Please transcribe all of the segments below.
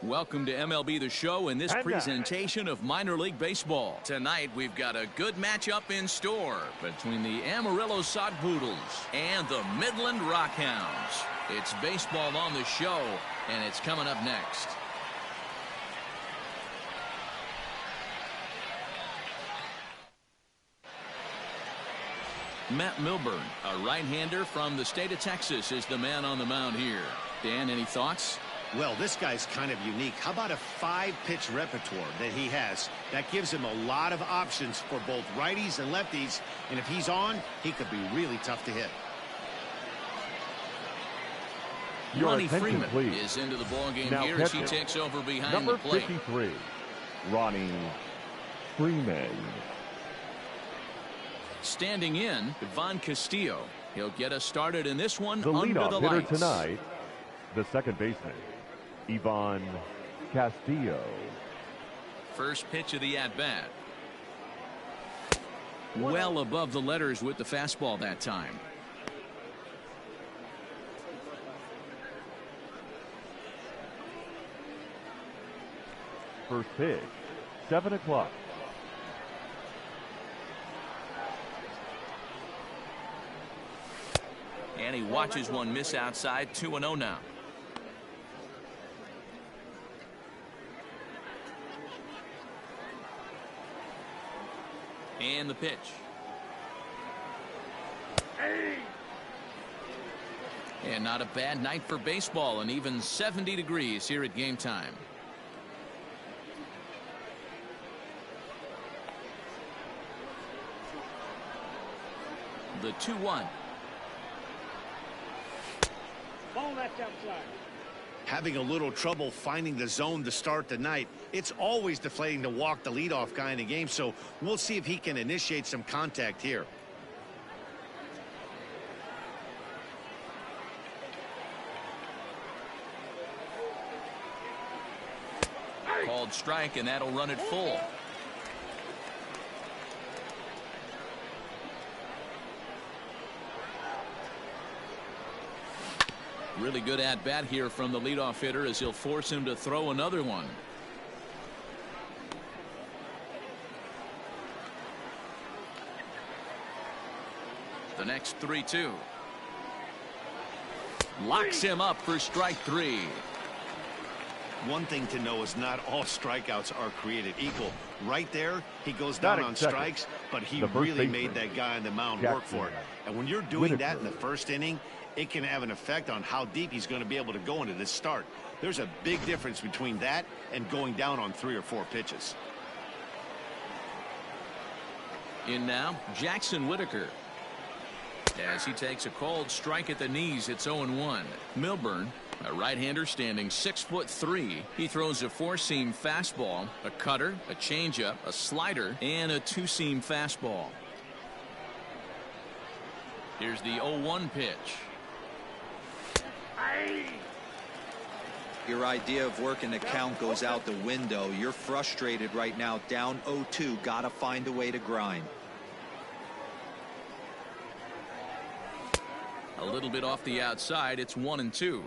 Welcome to MLB The Show and this presentation of minor league baseball. Tonight we've got a good matchup in store between the Amarillo Poodles and the Midland Rockhounds. It's baseball on the show, and it's coming up next. Matt Milburn, a right-hander from the state of Texas, is the man on the mound here. Dan, any thoughts? Well, this guy's kind of unique. How about a 5-pitch repertoire that he has? That gives him a lot of options for both righties and lefties. And if he's on, he could be really tough to hit. Ronnie Freeman is into the ballgame here as he takes over behind the plate. Number 53, Ronnie Freeman. Standing in, Ivan Castillo. He'll get us started in this one the under the hitter lights. Tonight, the second baseman, Ivan Castillo. First pitch of the at-bat. Well above the letters with the fastball that time. First pitch, 7 o'clock. And he watches one miss outside. 2-0 now. And the pitch. And not a bad night for baseball, and even 70 degrees here at game time. The 2-1. Ball left outside. Having a little trouble finding the zone to start the night. It's always deflating to walk the leadoff guy in the game, so we'll see if he can initiate some contact here. Called strike, and that'll run it full. Really good at-bat here from the leadoff hitter as he'll force him to throw another one. The next 3-2. Locks him up for strike 3. One thing to know is not all strikeouts are created equal. Right there, he goes down on strikes, but he really made that guy on the mound work for it. And when you're doing that in the first inning, it can have an effect on how deep he's going to be able to go into this start. There's a big difference between that and going down on 3 or 4 pitches. In now, Jackson Whitaker. As he takes a called strike at the knees, it's 0-1. Milburn, a right-hander standing 6'3". He throws a 4-seam fastball, a cutter, a changeup, a slider, and a 2-seam fastball. Here's the 0-1 pitch. Your idea of working the count goes out the window. You're frustrated right now, down 0-2. Gotta find a way to grind. A little bit off the outside. It's 1-2.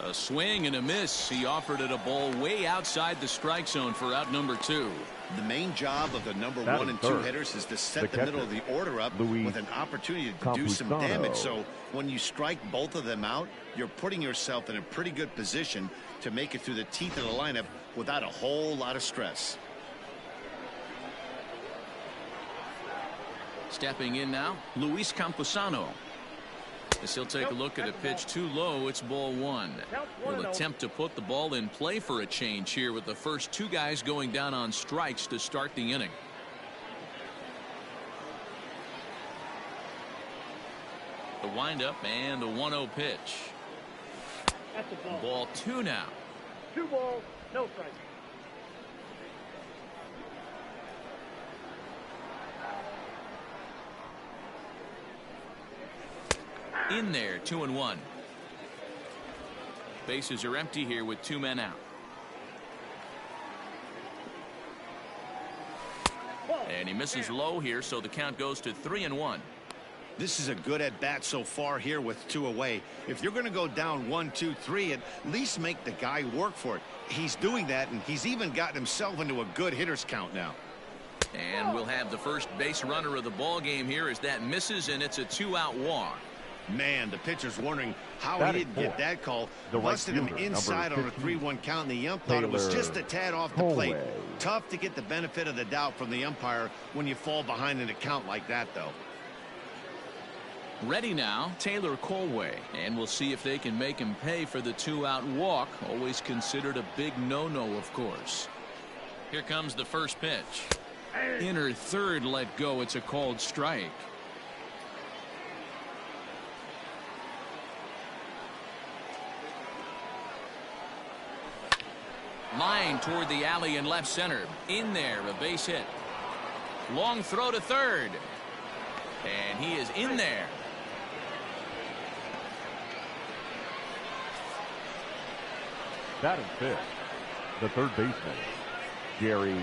A swing and a miss. He offered it a ball way outside the strike zone for out number 2. The main job of the number 1 and 2 hitters is to set the middle of the order up with an opportunity to do some damage. So when you strike both of them out, you're putting yourself in a pretty good position to make it through the teeth of the lineup without a whole lot of stress. Stepping in now, Luis Camposano. As he'll take a look at a pitch too low, it's ball 1. He'll attempt to put the ball in play for a change here with the first 2 guys going down on strikes to start the inning. The windup and the 1-0 pitch. That's a ball. Ball 2 now. 2 balls, no strikes. In there, 2-1. Bases are empty here with 2 men out. And he misses low here, so the count goes to 3-1. This is a good at-bat so far here with 2 away. If you're going to go down 1, 2, 3, at least make the guy work for it. He's doing that, and he's even gotten himself into a good hitter's count now. And we'll have the first base runner of the ball game here as that misses, and it's a 2-out walk. Man, the pitcher's wondering how he didn't get that call. Busted him inside on a 3-1 count, and the ump thought it was just a tad off the plate. Tough to get the benefit of the doubt from the umpire when you fall behind in a count like that, though. Ready now, Taylor Colway, and we'll see if they can make him pay for the 2-out walk. Always considered a big no-no, of course. Here comes the first pitch. Inner third let go. It's a called strike. Line toward the alley in left center. In there, a base hit. Long throw to third. And he is in there. Batting fifth, the third baseman, Jerry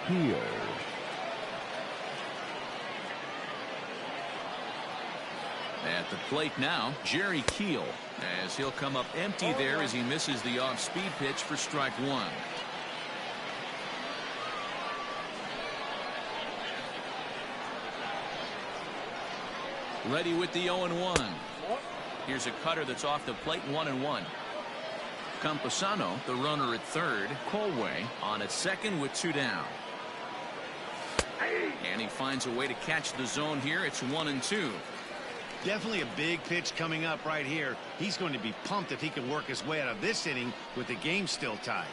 Keel. At the plate now, Jerry Keel, as he'll come up empty there as he misses the off-speed pitch for strike 1. Ready with the 0-1. Here's a cutter that's off the plate, 1-1. Campusano, the runner at third. Colway on at second with 2 down. And he finds a way to catch the zone here. It's 1-2. Definitely a big pitch coming up right here. He's going to be pumped if he can work his way out of this inning with the game still tied.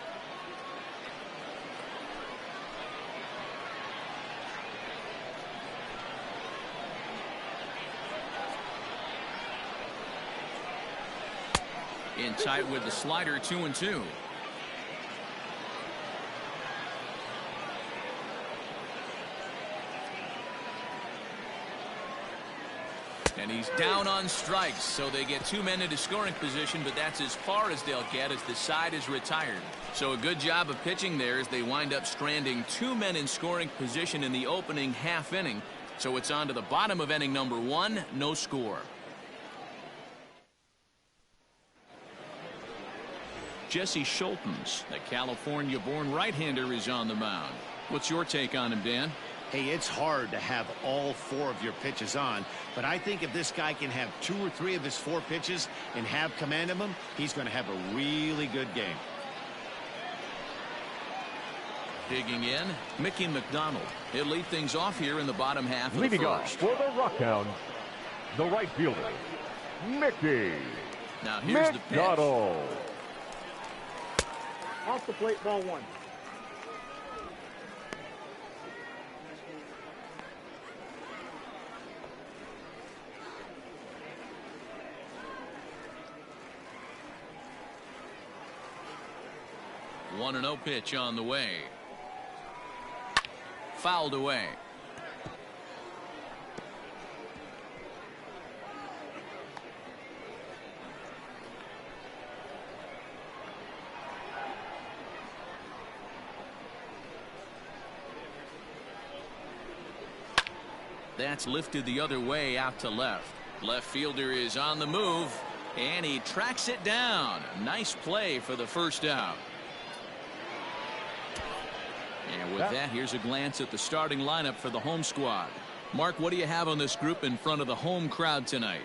In tight with the slider, 2-2. And he's down on strikes, so they get 2 men into scoring position, but that's as far as they'll get as the side is retired. So a good job of pitching there as they wind up stranding 2 men in scoring position in the opening half inning. So it's on to the bottom of inning number 1, no score. Jesse Schultens, the California-born right-hander, is on the mound. What's your take on him, Dan? Hey, it's hard to have all 4 of your pitches on, but I think if this guy can have 2 or 3 of his 4 pitches and have command of them, he's going to have a really good game. Digging in, Mickey McDonald. He'll lead things off here in the bottom half of the Leading off first. for the Rockhounds, the right fielder, Mickey Now here's the pitch. McDonald. Off the plate, ball 1. One 1-0 pitch on the way. Fouled away. That's lifted the other way out to left. Left fielder is on the move, and he tracks it down. Nice play for the first out. And with that, here's a glance at the starting lineup for the home squad. Mark, what do you have on this group in front of the home crowd tonight?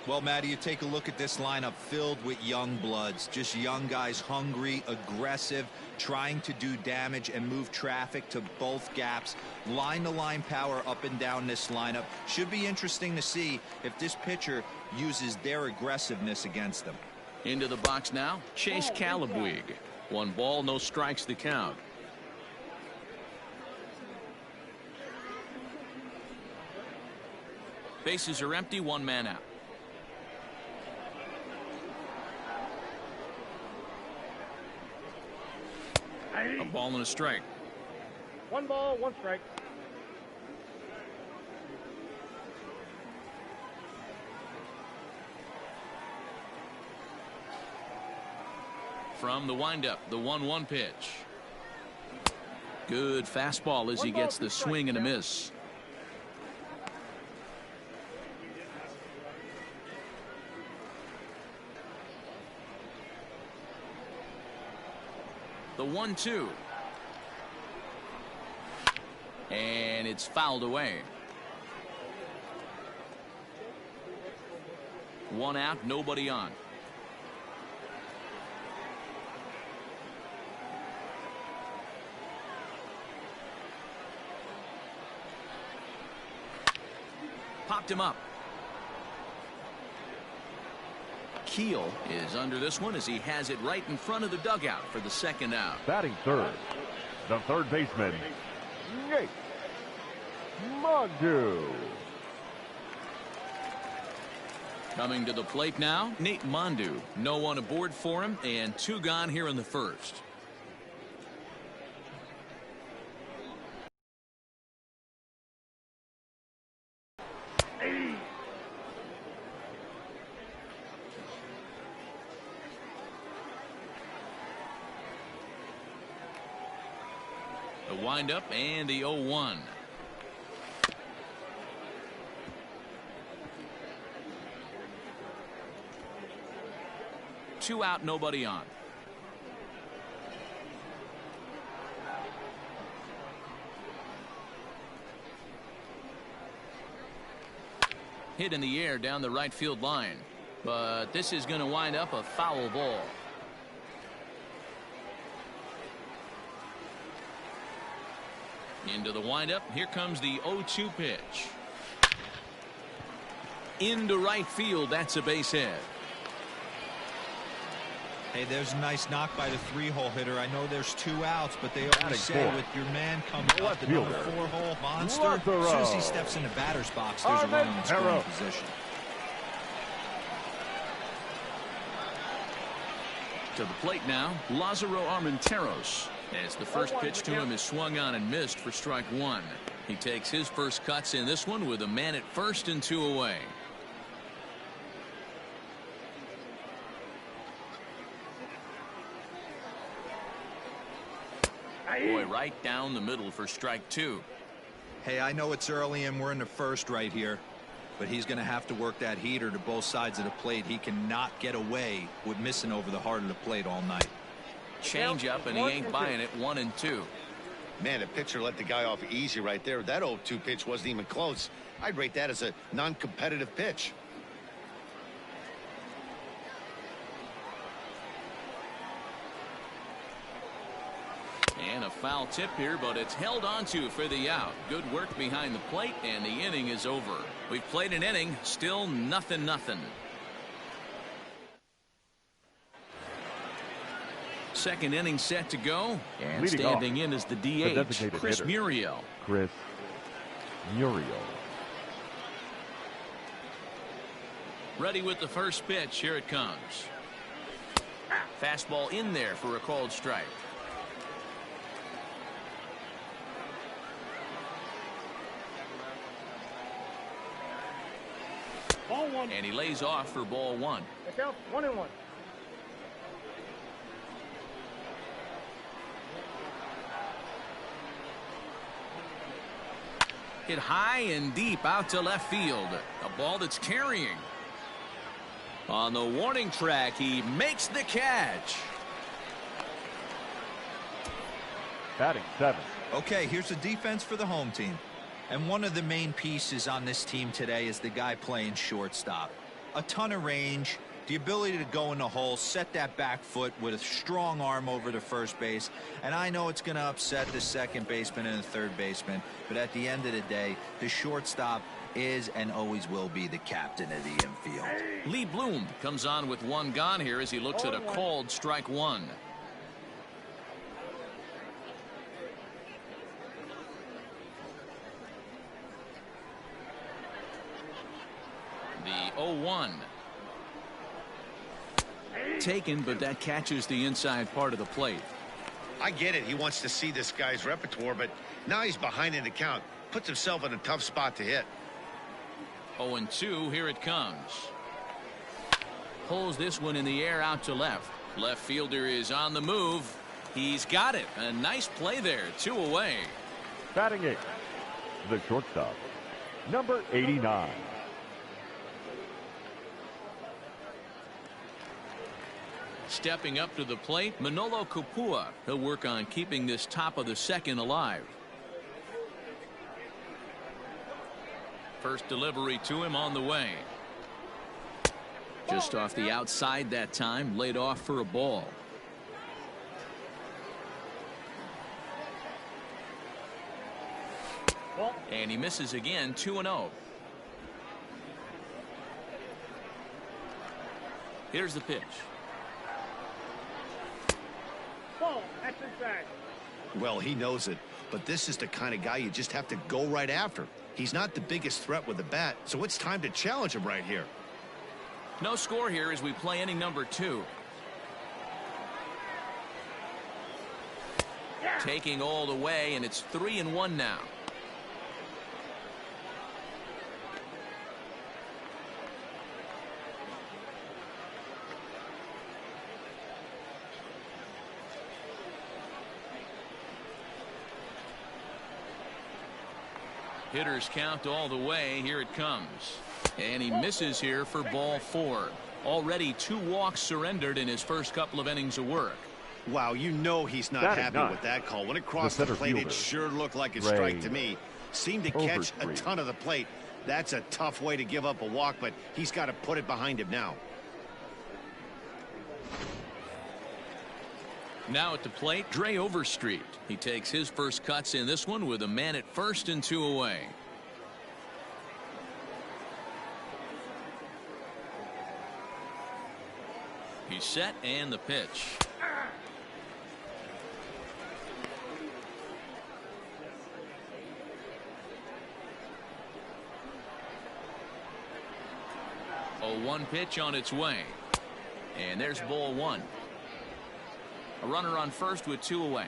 Well, Matty, you take a look at this lineup filled with young bloods, just young guys, hungry, aggressive, trying to do damage and move traffic to both gaps. Line-to-line power up and down this lineup. Should be interesting to see if this pitcher uses their aggressiveness against them. Into the box now, Chase Calabwig. 1 ball, no strikes to count. Bases are empty, 1 man out. A ball and a strike. 1 ball, 1 strike. From the windup, the 1-1 pitch. Good fastball as he gets the swing and a miss. 1-2. And it's fouled away. 1 out, nobody on. Popped him up. Keel is under this one as he has it right in front of the dugout for the 2nd out. Batting third, the third baseman, Nate Mondu. Coming to the plate now, Nate Mondu. No one aboard for him, and 2 gone here in the 1st. The windup and the 0-1. Two out, nobody on. Hit in the air down the right field line, but this is going to wind up a foul ball. Into the windup. Here comes the 0-2 pitch. Into right field. That's a base hit. Hey, there's a nice knock by the 3-hole hitter. I know there's 2 outs, but they always say with your man coming up the number 4-hole monster, as soon as he steps in the batter's box, there's a runner in scoring position. To the plate now, Lázaro Armenteros. As the first pitch to him is swung on and missed for strike 1. He takes his first cuts in this one with a man at first and 2 away. Boy, right down the middle for strike 2. Hey, I know it's early and we're in the 1st right here, but he's going to have to work that heater to both sides of the plate. He cannot get away with missing over the heart of the plate all night. Change up, and he ain't buying it. 1-2. Man, the pitcher let the guy off easy right there. That 0-2 pitch wasn't even close. I'd rate that as a non-competitive pitch. And a foul tip here, but it's held onto for the out. Good work behind the plate, and the inning is over. We've played an inning, still 0-0. Second inning set to go, and leading standing off, in is the DH, Chris Muriel. Chris Muriel. Ready with the first pitch. Here it comes. Fastball in there for a called strike. Ball 1. And he lays off for ball 1. The count 1-1. Hit high and deep out to left field. A ball that's carrying. On the warning track, he makes the catch. Batting 7. Okay, here's the defense for the home team. And one of the main pieces on this team today is the guy playing shortstop. A ton of range, the ability to go in the hole, set that back foot with a strong arm over to first base. And I know it's going to upset the second baseman and the third baseman, but at the end of the day, the shortstop is and always will be the captain of the infield. Lee Bloom comes on with 1 gone here as he looks at a called strike 1. The 0-1. Taken, but that catches the inside part of the plate. I get it. He wants to see this guy's repertoire, but now he's behind in the count. Puts himself in a tough spot to hit. 0-2. Here it comes. Pulls this one in the air out to left. Left fielder is on the move. He's got it. A nice play there. 2 away. Batting 8. The shortstop, number 89. Stepping up to the plate, Manolo Kupua. He'll work on keeping this top of the second alive. First delivery to him on the way. Just off the outside that time, laid off for a ball. And he misses again, 2-0. Here's the pitch. Ball, that's inside. Well, he knows it, but this is the kind of guy you just have to go right after. He's not the biggest threat with the bat, so it's time to challenge him right here. No score here as we play inning number 2. Yeah. Taking all the way, and it's 3-1 now. Hitters count all the way. Here it comes. And he misses here for ball 4. Already 2 walks surrendered in his first couple of innings of work. Wow, you know he's not happy with that call. When it crossed the plate, it sure looked like a strike to me. Seemed to catch a ton of the plate. That's a tough way to give up a walk, but he's got to put it behind him now. Now at the plate, Dre Overstreet. He takes his first cuts in this one with a man at first and 2 away. He's set and the pitch. A 1 pitch on its way. And there's ball 1. A runner on first with 2 away.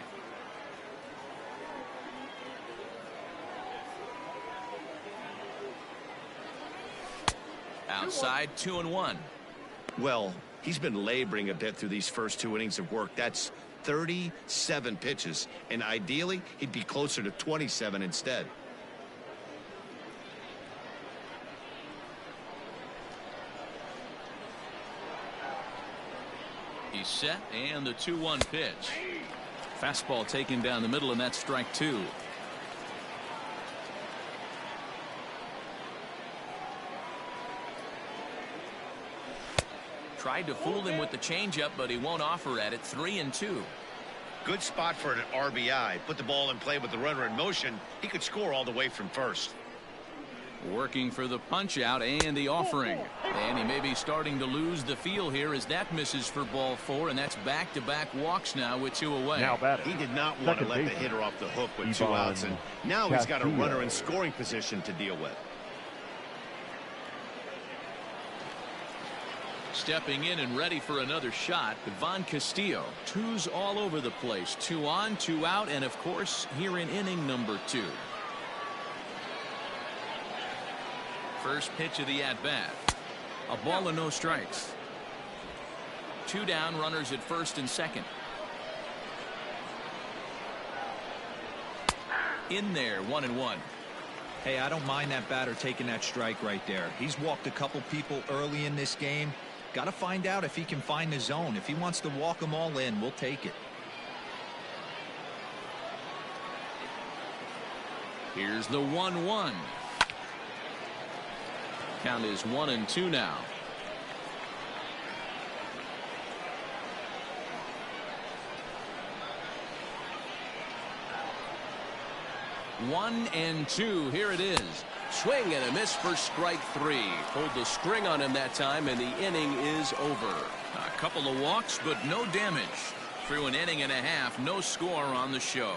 Outside, 2-1. Well, he's been laboring a bit through these first 2 innings of work. That's 37 pitches, and ideally he'd be closer to 27 instead. He's set and the 2-1 pitch. Fastball taken down the middle, and that's strike 2. Tried to fool him with the changeup, but he won't offer at it. 3-2. Good spot for an RBI. Put the ball in play with the runner in motion. He could score all the way from first. Working for the punch out and the offering. And he may be starting to lose the feel here as that misses for ball 4, and that's back-to-back walks now with 2 away. Now batting. He did not want to let the hitter off the hook with 2 outs, and now he's got a runner in scoring position to deal with. Stepping in and ready for another shot, Ivan Castillo. 2s all over the place. 2 on, 2 out, and of course here in inning number 2. First pitch of the at-bat. A ball and no strikes. 2 down, runners at first and second. In there, 1-1. Hey, I don't mind that batter taking that strike right there. He's walked a couple people early in this game. Got to find out if he can find the zone. If he wants to walk them all in, we'll take it. Here's the 1-1. Count is 1-2 now. One and two. Here it is. Swing and a miss for strike 3. Pulled the string on him that time, and the inning is over. A couple of walks, but no damage. Through an inning and a half, no score on the show.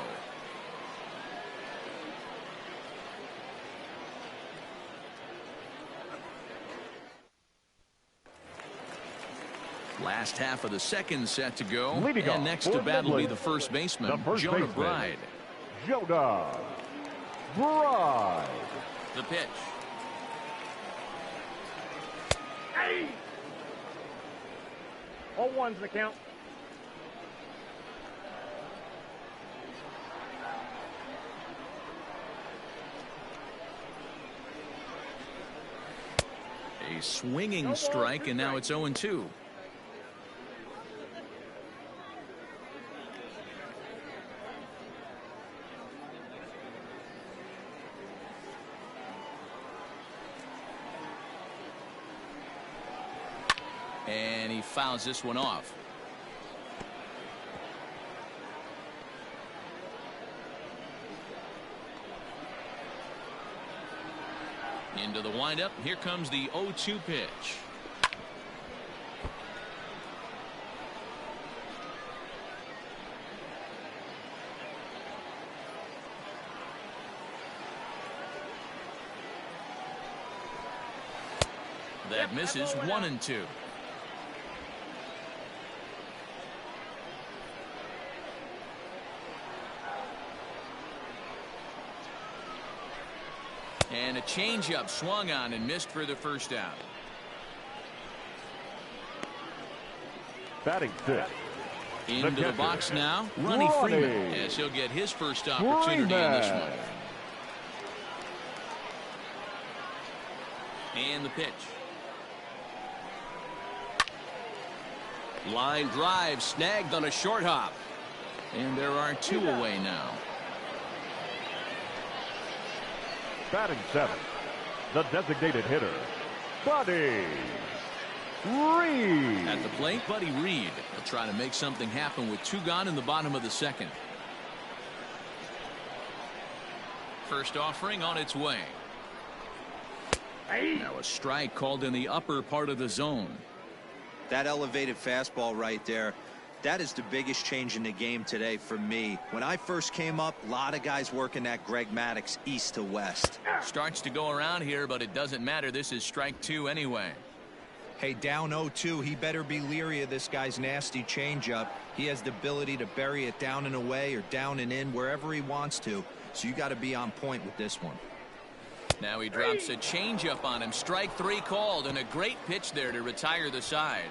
Last half of the second set to go. And next to bat will be the first baseman, Jonah Bride. Jonah Bride. The pitch. Hey! 0-1's the count. A swinging strike, and now it's 0-2. And he fouls this one off. Into the windup. Here comes the 0-2 pitch. That misses. 1-2. And a changeup swung on and missed for the first out. Batting sixth. Into the box now, Ronnie Freeman, as he'll get his first opportunity in this one. And the pitch. Line drive snagged on a short hop. And there are 2 away now. Batting seventh, the designated hitter, Buddy Reed. At the plate, Buddy Reed will try to make something happen with 2 gone in the bottom of the second. First offering on its way. Now a strike called in the upper part of the zone. That elevated fastball right there, that is the biggest change in the game today for me. When I first came up, a lot of guys working that Greg Maddux east to west. Starts to go around here, but it doesn't matter. This is strike 2 anyway. Hey, down 0-2, he better be leery of this guy's nasty changeup. He has the ability to bury it down and away or down and in wherever he wants to. So you got to be on point with this one. Now he drops a changeup on him. Strike 3 called, and a great pitch there to retire the side.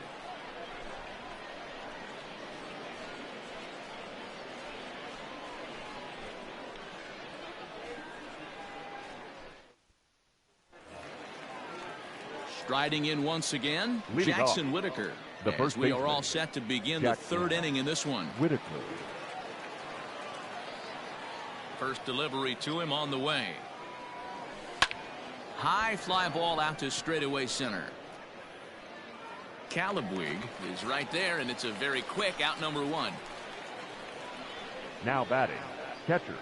Striding in once again, Leading Jackson off, Whitaker. the first As we are baseman, all set to begin Jackson the 3rd inning in this one. Whitaker. First delivery to him on the way. High fly ball out to straightaway center. Calabwig is right there, and it's a very quick out number 1. Now batting, catcher,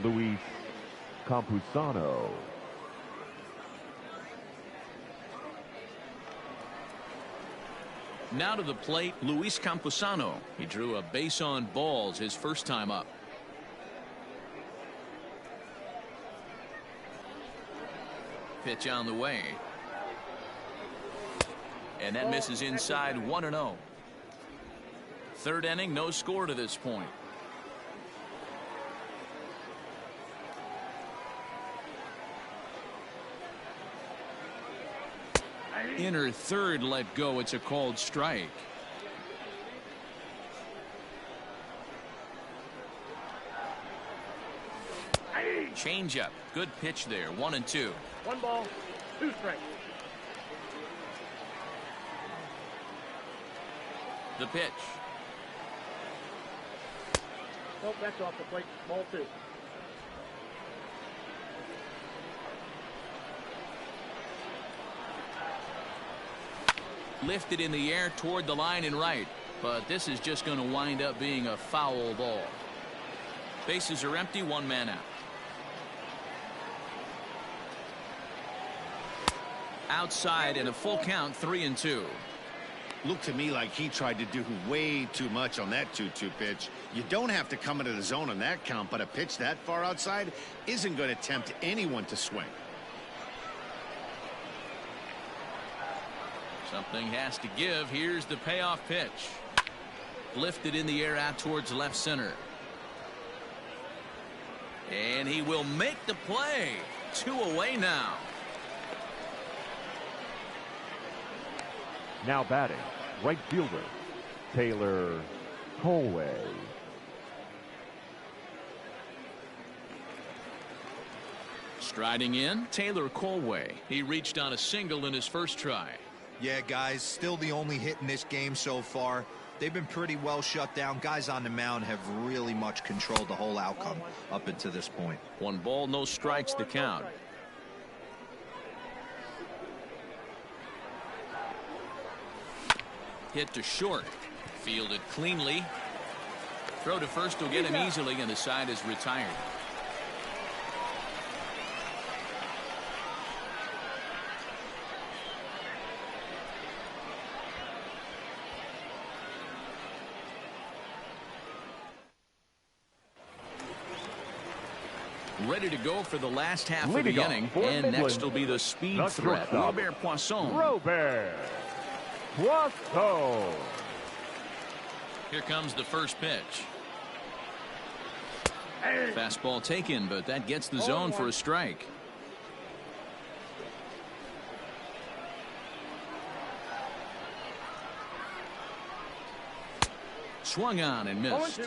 Luis Campusano. Now to the plate, Luis Campusano. He drew a base on balls his first time up. Pitch on the way. And that misses inside. 1-0. 3rd inning, no score to this point. Inner third let go. It's a called strike. Changeup. Good pitch there. 1-2. 1 ball, 2 strikes. The pitch. Oh, that's off the plate. Ball 2. Lifted in the air toward the line and right, but this is just going to wind up being a foul ball. Bases are empty, 1 man out. Outside and a full count, 3-2. Looked to me like he tried to do way too much on that 2-2 pitch. You don't have to come into the zone on that count, but a pitch that far outside isn't going to tempt anyone to swing. Something has to give. Here's the payoff pitch. Lifted in the air out towards left center. And he will make the play. 2 away now. Now batting, right fielder, Taylor Colway. Striding in, Taylor Colway. He reached on a single in his first try. Yeah, guys, still the only hit in this game so far. They've been pretty well shut down. Guys on the mound have really much controlled the whole outcome up until this point. 1 ball, no strikes to count. Hit to short. Fielded cleanly. Throw to first will get him easily, and the side is retired. Ready to go for the last half of the inning. And Midland, next will be the speed threat, Robert Poisson. Robert Poisson. Here comes the first pitch. Fastball taken, but that gets the zone for a strike. Swung on and missed.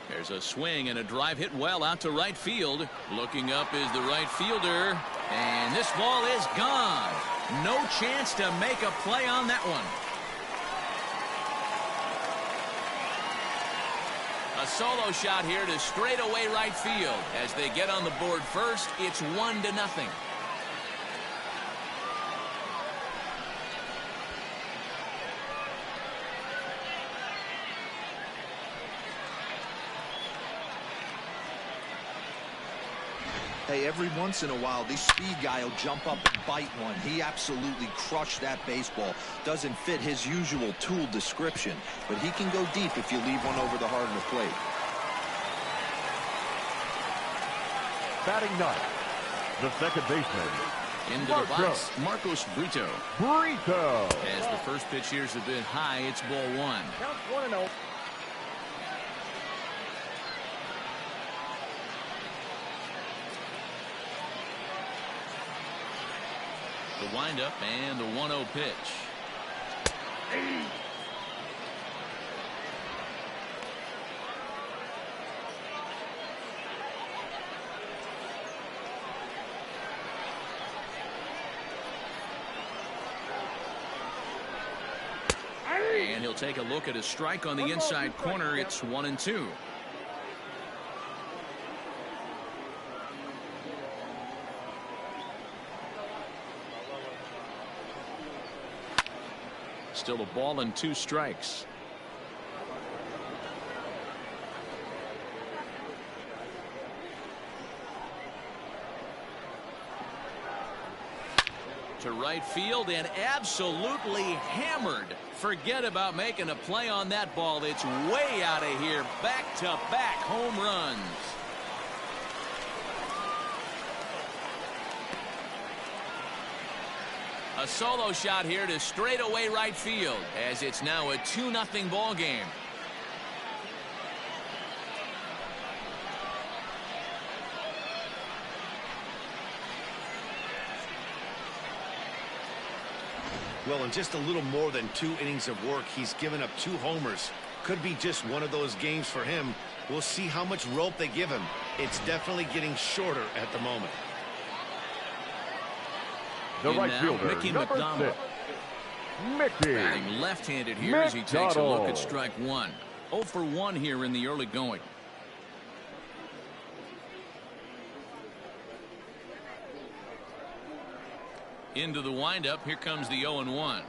There's a swing and a drive hit well out to right field. Looking up is the right fielder. And this ball is gone. No chance to make a play on that one. A solo shot here to straightaway right field. As they get on the board first, it's 1-0. Hey, every once in a while, this speed guy will jump up and bite one. He absolutely crushed that baseball. Doesn't fit his usual tool description, but he can go deep if you leave one over the heart of the plate. Batting ninth, the second baseman. Into the box, Marcos Brito. As the first pitch here's a bit high, it's ball one. Count 1-0. The windup and the 1-0 pitch. And he'll take a look at a strike on the inside corner. It's 1-2. Still a ball and 2 strikes. To right field and absolutely hammered. Forget about making a play on that ball. It's way out of here. Back-to-back home runs. A solo shot here to straightaway right field, as it's now a 2-0 ball game. Well, in just a little more than 2 innings of work, he's given up 2 homers. Could be just one of those games for him. We'll see how much rope they give him. It's definitely getting shorter at the moment. The right fielder, Mickey number McDonald. 6. Mickey. Batting left-handed here as he takes a look at strike one. 0 for 1 here in the early going. Into the windup. Here comes the 0-1.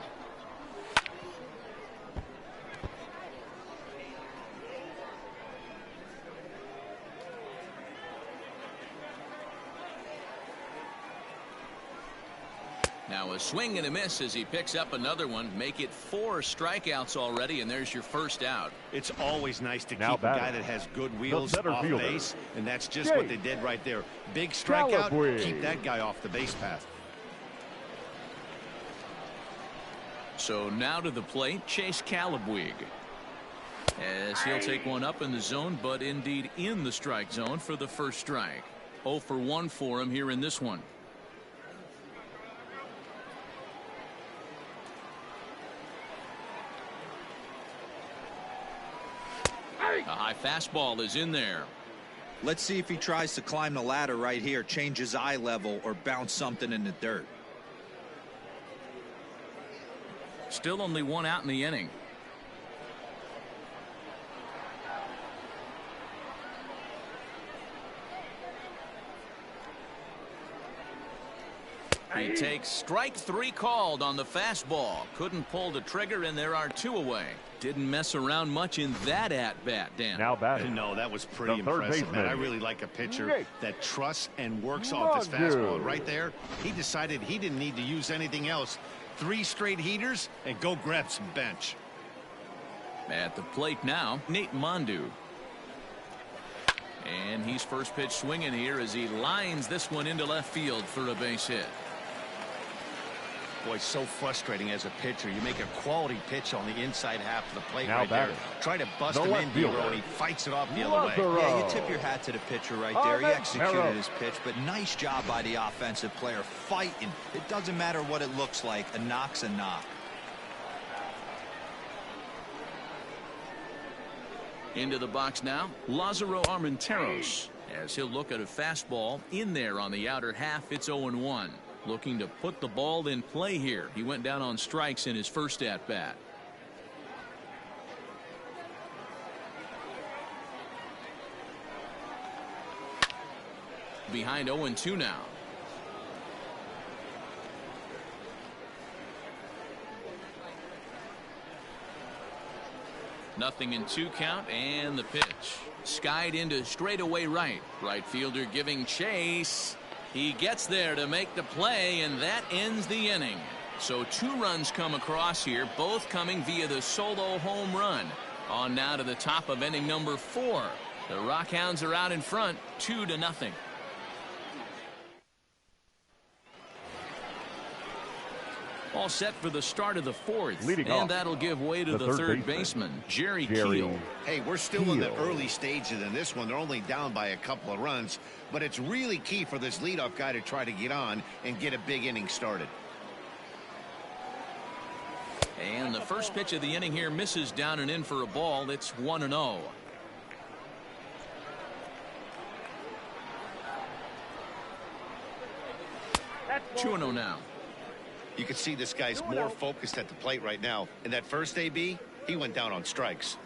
Now a swing and a miss as he picks up another one. Make it 4 strikeouts already, and there's your first out. It's always nice to Now keep a guy that has good wheels off fielder, base, and that's just what they did right there. Big strikeout, keep that guy off the base path. So now to the plate, Chase Calabwig. As he'll take one up in the zone, but indeed in the strike zone for the first strike. 0 for 1 for him here in this one. A high fastball is in there. Let's see if he tries to climb the ladder right here, change his eye level, or bounce something in the dirt. Still only 1 out in the inning. He takes strike 3 called on the fastball. Couldn't pull the trigger, and there are 2 away. Didn't mess around much in that at-bat, Dan. Now batting. No, that was pretty The third impressive, man. baseman. I really like a pitcher Nick that trusts and works off his Mondu. fastball. Right there, he decided he didn't need to use anything else. 3 straight heaters and go grab some bench. At the plate now, Nate Mondu. And he's first pitch swinging here as he lines this one into left field for a base hit. Boy, so frustrating as a pitcher. You make a quality pitch on the inside half of the plate Now right there. batting. Try to bust The him left in, Dero, fielder. and he fights it off the other way. Lazaro. Yeah, you tip your hat to the pitcher right there. He executed Amarillo. his pitch, but nice job by the offensive player fighting. It doesn't matter what it looks like. A knock's a knock. Into the box now, Lazaro Armenteros. As he'll look at a fastball in there on the outer half, it's 0-1. Looking to put the ball in play here. He went down on strikes in his first at-bat. Behind 0-2 now. Nothing in 2 count, and the pitch. Skied into straightaway right. Right fielder giving chase. He gets there to make the play, and that ends the inning. So 2 runs come across here, both coming via the solo home run. On now to the top of inning number 4. The Rockhounds are out in front, 2-0. All set for the start of the 4th. Leading and off, that'll give way to the third baseman, Jerry Keel. Hey, we're still in the early stages in this one. They're only down by a couple of runs, but it's really key for this leadoff guy to try to get on and get a big inning started. And the first pitch of the inning here misses down and in for a ball. It's 1-0. That's 2-0 now. You can see this guy's more focused at the plate right now. In that first AB, he went down on strikes.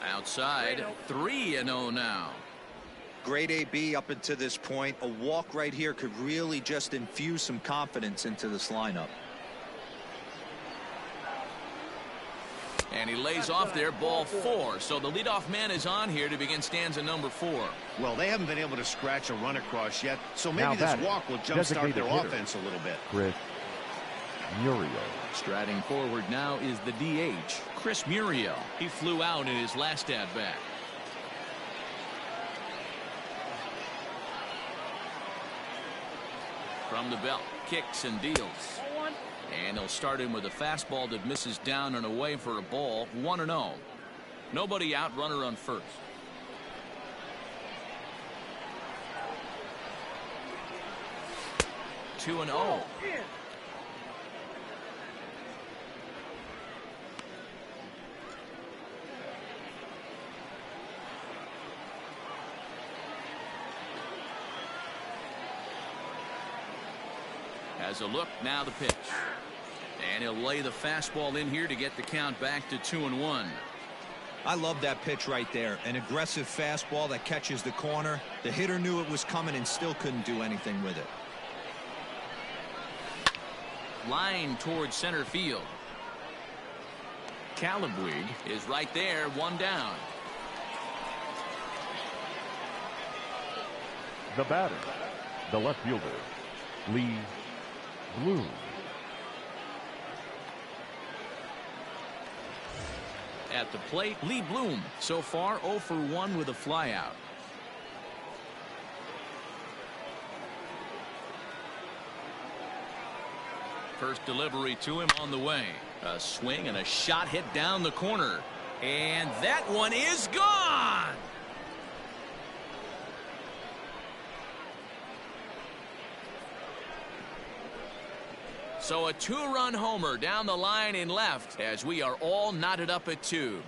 Outside, 3-0 now. Great AB up until this point. A walk right here could really just infuse some confidence into this lineup. And he lays off there, ball 4. So the leadoff man is on here to begin stanza number 4. Well, they haven't been able to scratch a run across yet, so maybe Now this batting, walk will jumpstart their designated hitter. offense a little bit. Chris Muriel. Striding forward now is the DH, Chris Muriel. He flew out in his last at-bat. From the belt, kicks and deals. And he'll start in with a fastball that misses down and away for a ball. 1-0. Nobody out, runner on first. Two and 0. Has a look, now the pitch. And he'll lay the fastball in here to get the count back to 2-1. I love that pitch right there. An aggressive fastball that catches the corner. The hitter knew it was coming and still couldn't do anything with it. Line towards center field. Calabwig is right there, 1 down. The batter, the left fielder, Lee Bloom. At the plate, Lee Bloom. So far, 0 for 1 with a flyout. First delivery to him on the way. A swing and a shot hit down the corner. And that one is gone. So a 2-run homer down the line in left as we are all knotted up at 2.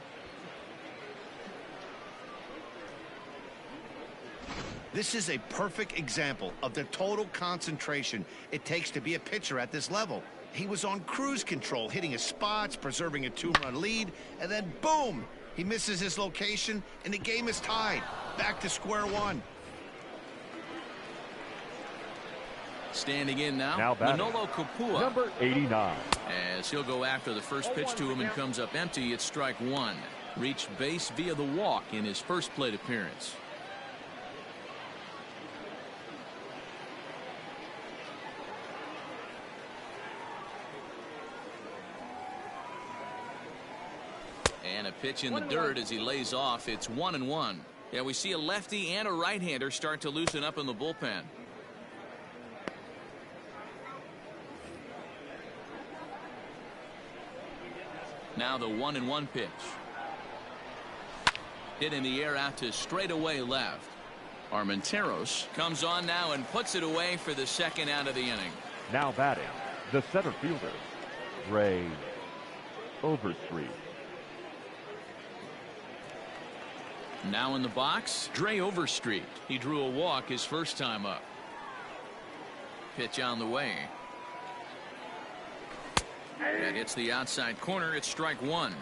This is a perfect example of the total concentration it takes to be a pitcher at this level. He was on cruise control, hitting his spots, preserving a 2-run lead, and then boom, he misses his location and the game is tied. Back to square one. Standing in now Manolo Kapua. Number 89. As he'll go after the first pitch to him and comes up empty. It's strike one. Reached base via the walk in his first plate appearance. And a pitch in the dirt as he lays off. It's 1-1. Yeah, we see a lefty and a right-hander start to loosen up in the bullpen. Now the 1-1 pitch. Hit in the air out to straightaway left. Armenteros comes on now and puts it away for the second out of the inning. Now batting, the center fielder, Ray Overstreet. Now in the box, Dre Overstreet. He drew a walk his first time up. Pitch on the way. That hits the outside corner. It's strike one.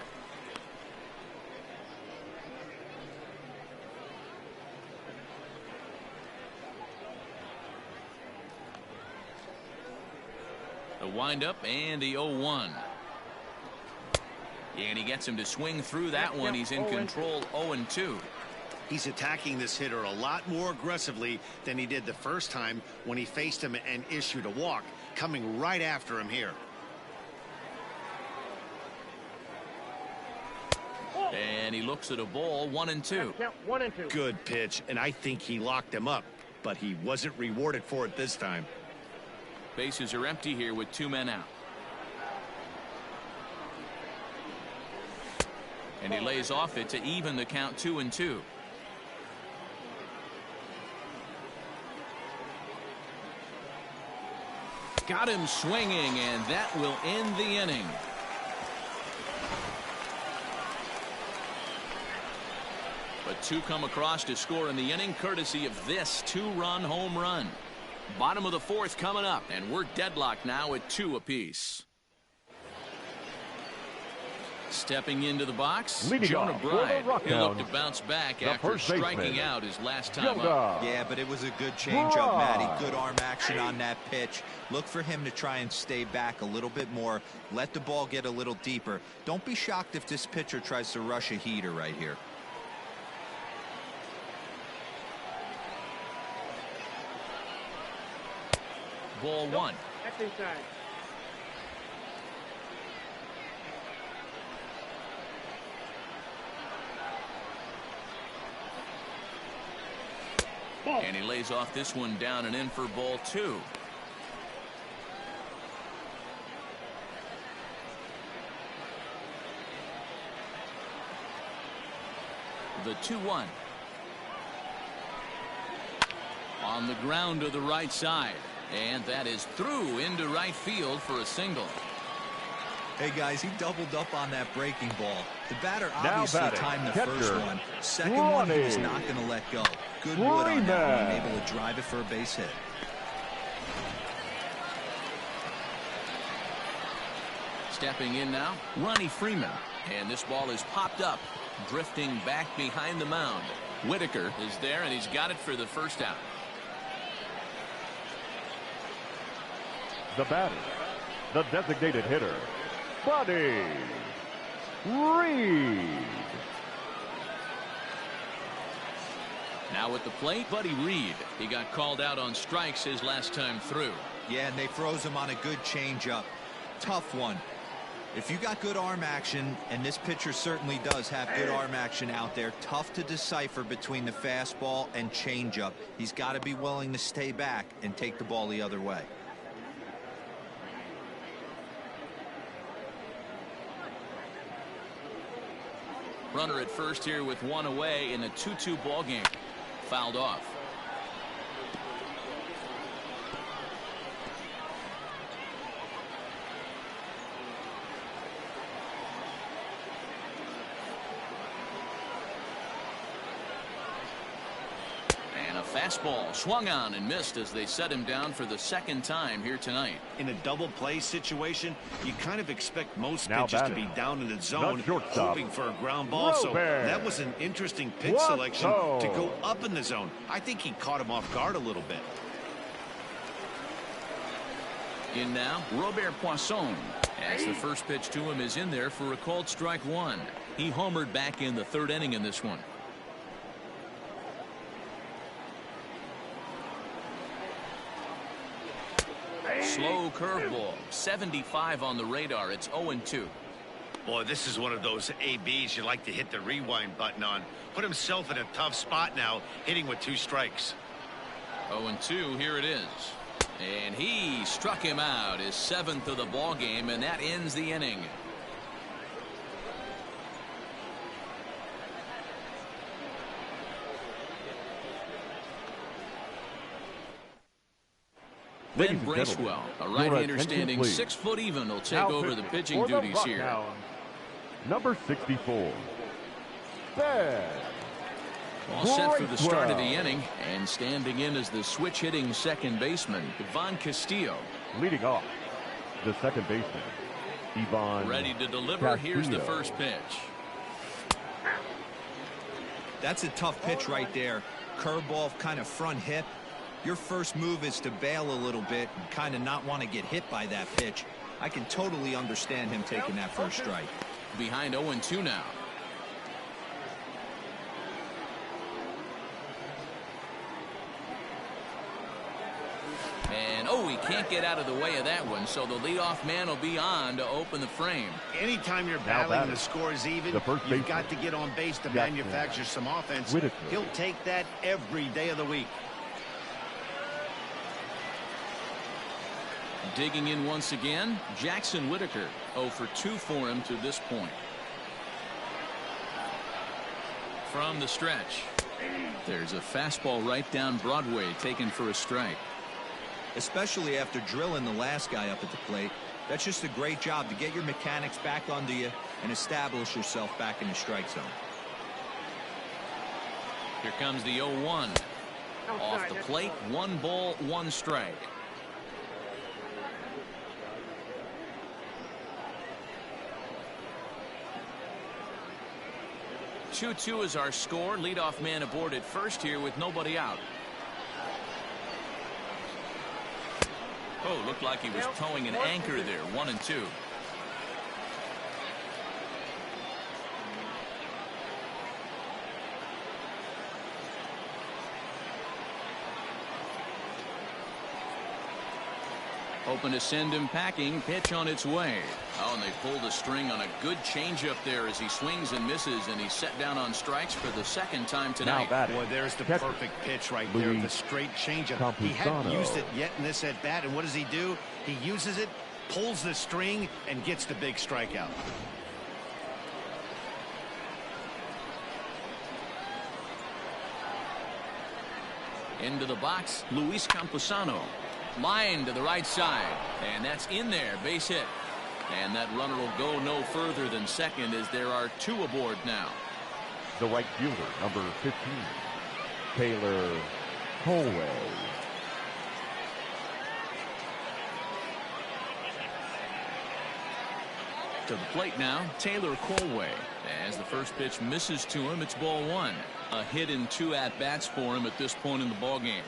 The windup and the 0-1. And he gets him to swing through that one. He's in control. 0-2. He's attacking this hitter a lot more aggressively than he did the first time when he faced him and issued a walk. Coming right after him here. And he looks at a ball. 1-2. Count 1-2. Good pitch, and I think he locked him up, but he wasn't rewarded for it this time. Bases are empty here with two men out. And he lays off it to even the count. 2-2. Got him swinging, and that will end the inning. But two come across to score in the inning, courtesy of this two-run home run. Bottom of the fourth coming up, and we're deadlocked now at 2 apiece. Stepping into the box, Leading Jonah off for the Bride. He'll look Rockhounds, to bounce back the after first baseman, striking out his last time Jonah. up. Yeah, but it was a good changeup, Matty. Good arm action on that pitch. Look for him to try and stay back a little bit more. Let the ball get a little deeper. Don't be shocked if this pitcher tries to rush a heater right here. Ball one. That's inside. And he lays off this one down and in for ball two. The 2-1. On the ground to the right side. And that is through into right field for a single. Hey, guys, he doubled up on that breaking ball. The batter obviously timed the first one. Second one, he was not going to let go. Good wood on that one, able to drive it for a base hit. Stepping in now, Ronnie Freeman. And this ball is popped up, drifting back behind the mound. Whitaker is there, and he's got it for the first out. The batter, the designated hitter, Buddy Reed. Now at the plate, Buddy Reed. He got called out on strikes his last time through. Yeah, and they froze him on a good changeup. Tough one. If you got good arm action, and this pitcher certainly does have good arm action out there, tough to decipher between the fastball and changeup. He's got to be willing to stay back and take the ball the other way. Runner at first here with one away in a 2-2 ball game. Fouled off. And a fastball swung on and missed as they set him down for the second time here tonight. In a double play situation, you kind of expect most pitches to be down in the zone, hoping for a ground ball. So that was an interesting pitch selection to go up in the zone. I think he caught him off guard a little bit. In now, Robert Poisson, as the first pitch to him is in there for a called strike one. He homered back in the third inning in this one. Slow curveball, 75 on the radar. It's 0-2. Boy, this is one of those ABs you like to hit the rewind button on. Put himself in a tough spot now, hitting with 2 strikes. 0-2, here it is. And he struck him out, his 7th of the ball game, and that ends the inning. Ben Bracewell, a right-hander standing 6 foot even, will take over the pitching duties here. Number 64. Ben. All set for the start of the inning, and standing in as the switch-hitting second baseman, Ivan Castillo. Leading off, the second baseman, Ivan. Ready to deliver. Castillo. Here's the first pitch. That's a tough pitch right there. Curveball, kind of front hip. Your first move is to bail a little bit and kind of not want to get hit by that pitch. I can totally understand him taking that first strike. Behind 0-2 now. And, oh, he can't get out of the way of that one, so the leadoff man will be on to open the frame. Anytime you're battling and the score is even, you've got to get on base to manufacture some offense. He'll take that every day of the week. Digging in once again, Jackson Whitaker. 0 for 2 for him to this point. From the stretch, there's a fastball right down Broadway taken for a strike. Especially after drilling the last guy up at the plate. That's just a great job to get your mechanics back onto you and establish yourself back in the strike zone. Here comes the 0-1. Off the plate, 1 ball, 1 strike. Two-2 is our score. Leadoff man aboard at first here with nobody out. Oh, looked like he was towing an anchor there. 1-2. Hoping to send him packing. Pitch on its way. Oh, and they pulled a string on a good changeup there as he swings and misses, and he's set down on strikes for the second time tonight. Boy, there's the perfect pitch right there. The straight changeup. He hadn't used it yet in this at bat, and what does he do? He uses it, pulls the string, and gets the big strikeout. Into the box, Luis Camposano. Line to the right side, and that's in there. Base hit, and that runner will go no further than second as there are 2 aboard now. The right fielder, number 15, Taylor Colway. To the plate now, Taylor Colway. As the first pitch misses to him, it's ball 1. A hit in 2 at-bats for him at this point in the ball game.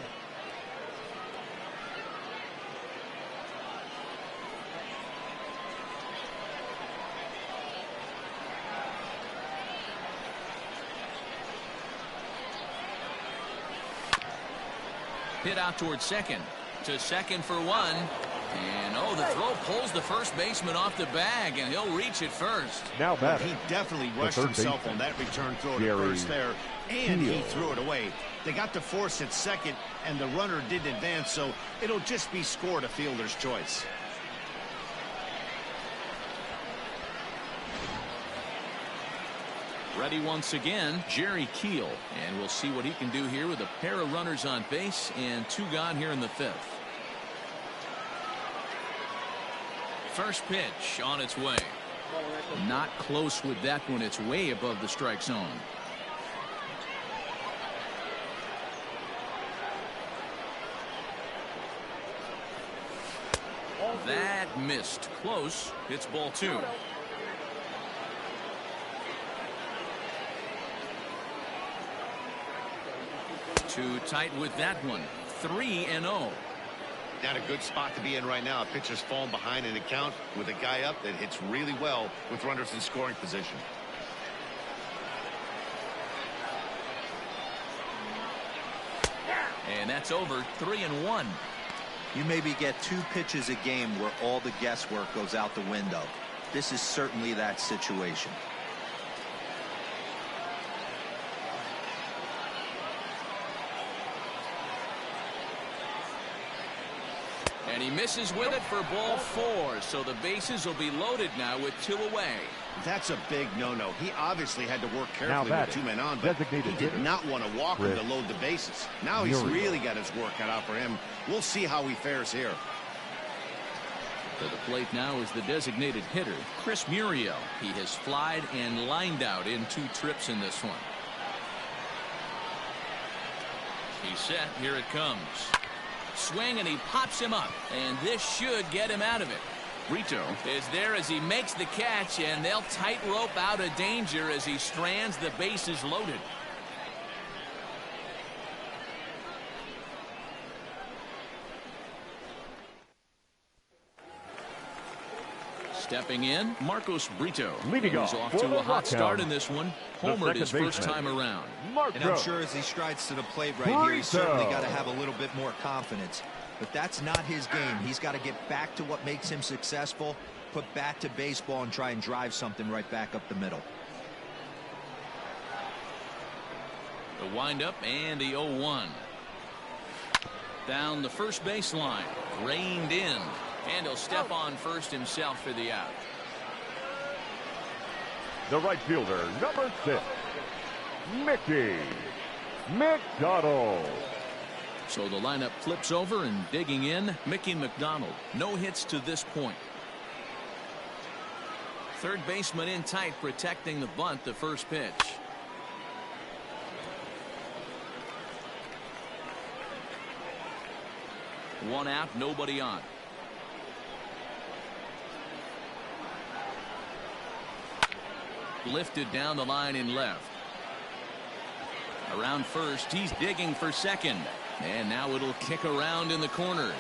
Hit out towards second. To second for 1. And, oh, the throw pulls the first baseman off the bag, and he'll reach it first. Now batting. He definitely rushed himself on that return throw to first there, and he threw it away. They got to force at second, and the runner didn't advance, so it'll just be scored a fielder's choice. Ready once again, Jerry Keel, and we'll see what he can do here with a pair of runners on base and 2 gone here in the 5th. First pitch on its way. Not close with that one. It's way above the strike zone. That missed. Close. It's ball 2. Too tight with that one. 3-0. Not a good spot to be in right now. A pitcher's falling behind in the count with a guy up that hits really well with runners in scoring position. And that's over. 3-1. You maybe get 2 pitches a game where all the guesswork goes out the window. This is certainly that situation. And he misses with it for ball 4. So the bases will be loaded now with 2 away. That's a big no-no. He obviously had to work carefully with 2 men on, but he did not want to walk him to load the bases. Now he's really got his work cut out for him. We'll see how he fares here. To the plate now is the designated hitter, Chris Muriel. He has flied and lined out in 2 trips in this one. He's set. Here it comes. Swing, and he pops him up, and this should get him out of it. Brito is there as he makes the catch, and they'll tightrope out of danger as he strands the bases loaded. Stepping in, Marcos Brito. Leading He's off to a hot start in this one. Homered his first time around. And I'm sure as he strides to the plate right here, he's certainly got to have a little bit more confidence. But that's not his game. He's got to get back to what makes him successful, put bat to baseball, and try and drive something right back up the middle. The windup and the 0-1. Down the first baseline. Reined in. And he'll step on first himself for the out. The right fielder, number 6, Mickey McDonald. So the lineup flips over, and digging in, Mickey McDonald. No hits to this point. Third baseman in tight, protecting the bunt, the first pitch. One out, nobody on. Lifted down the line in left. Around first, he's digging for second. And now it'll kick around in the corner.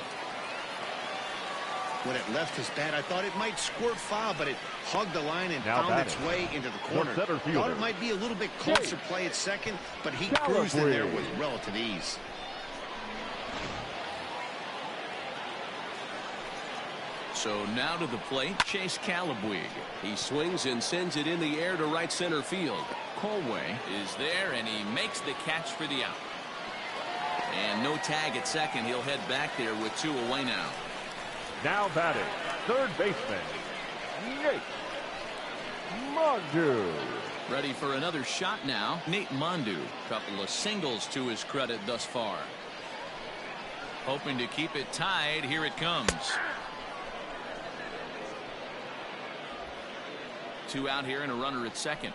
When it left his bat, I thought it might squirt foul, but it hugged the line and found its way into the corner. Thought it might be a little bit closer play at second, but he cruised in there with relative ease. So now to the plate, Chase Calabwig. He swings and sends it in the air to right center field. Colway is there, and he makes the catch for the out. And no tag at second. He'll head back there with 2 away now. Now batting, third baseman, Nate Mondu. Ready for another shot now, Nate Mondu. Couple of singles to his credit thus far. Hoping to keep it tied. Here it comes. 2 out here and a runner at second.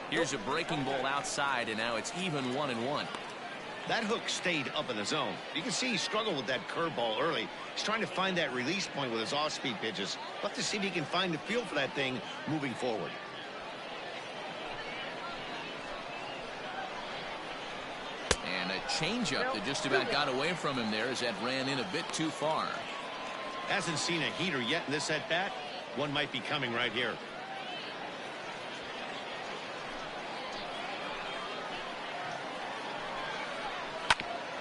Here's a breaking ball outside, and now it's even 1-1. That hook stayed up in the zone. You can see he struggled with that curveball early. He's trying to find that release point with his off-speed pitches. But to see if he can find the feel for that thing moving forward. And a changeup that just about got away from him there as that ran in a bit too far. Hasn't seen a heater yet in this at-bat. One might be coming right here.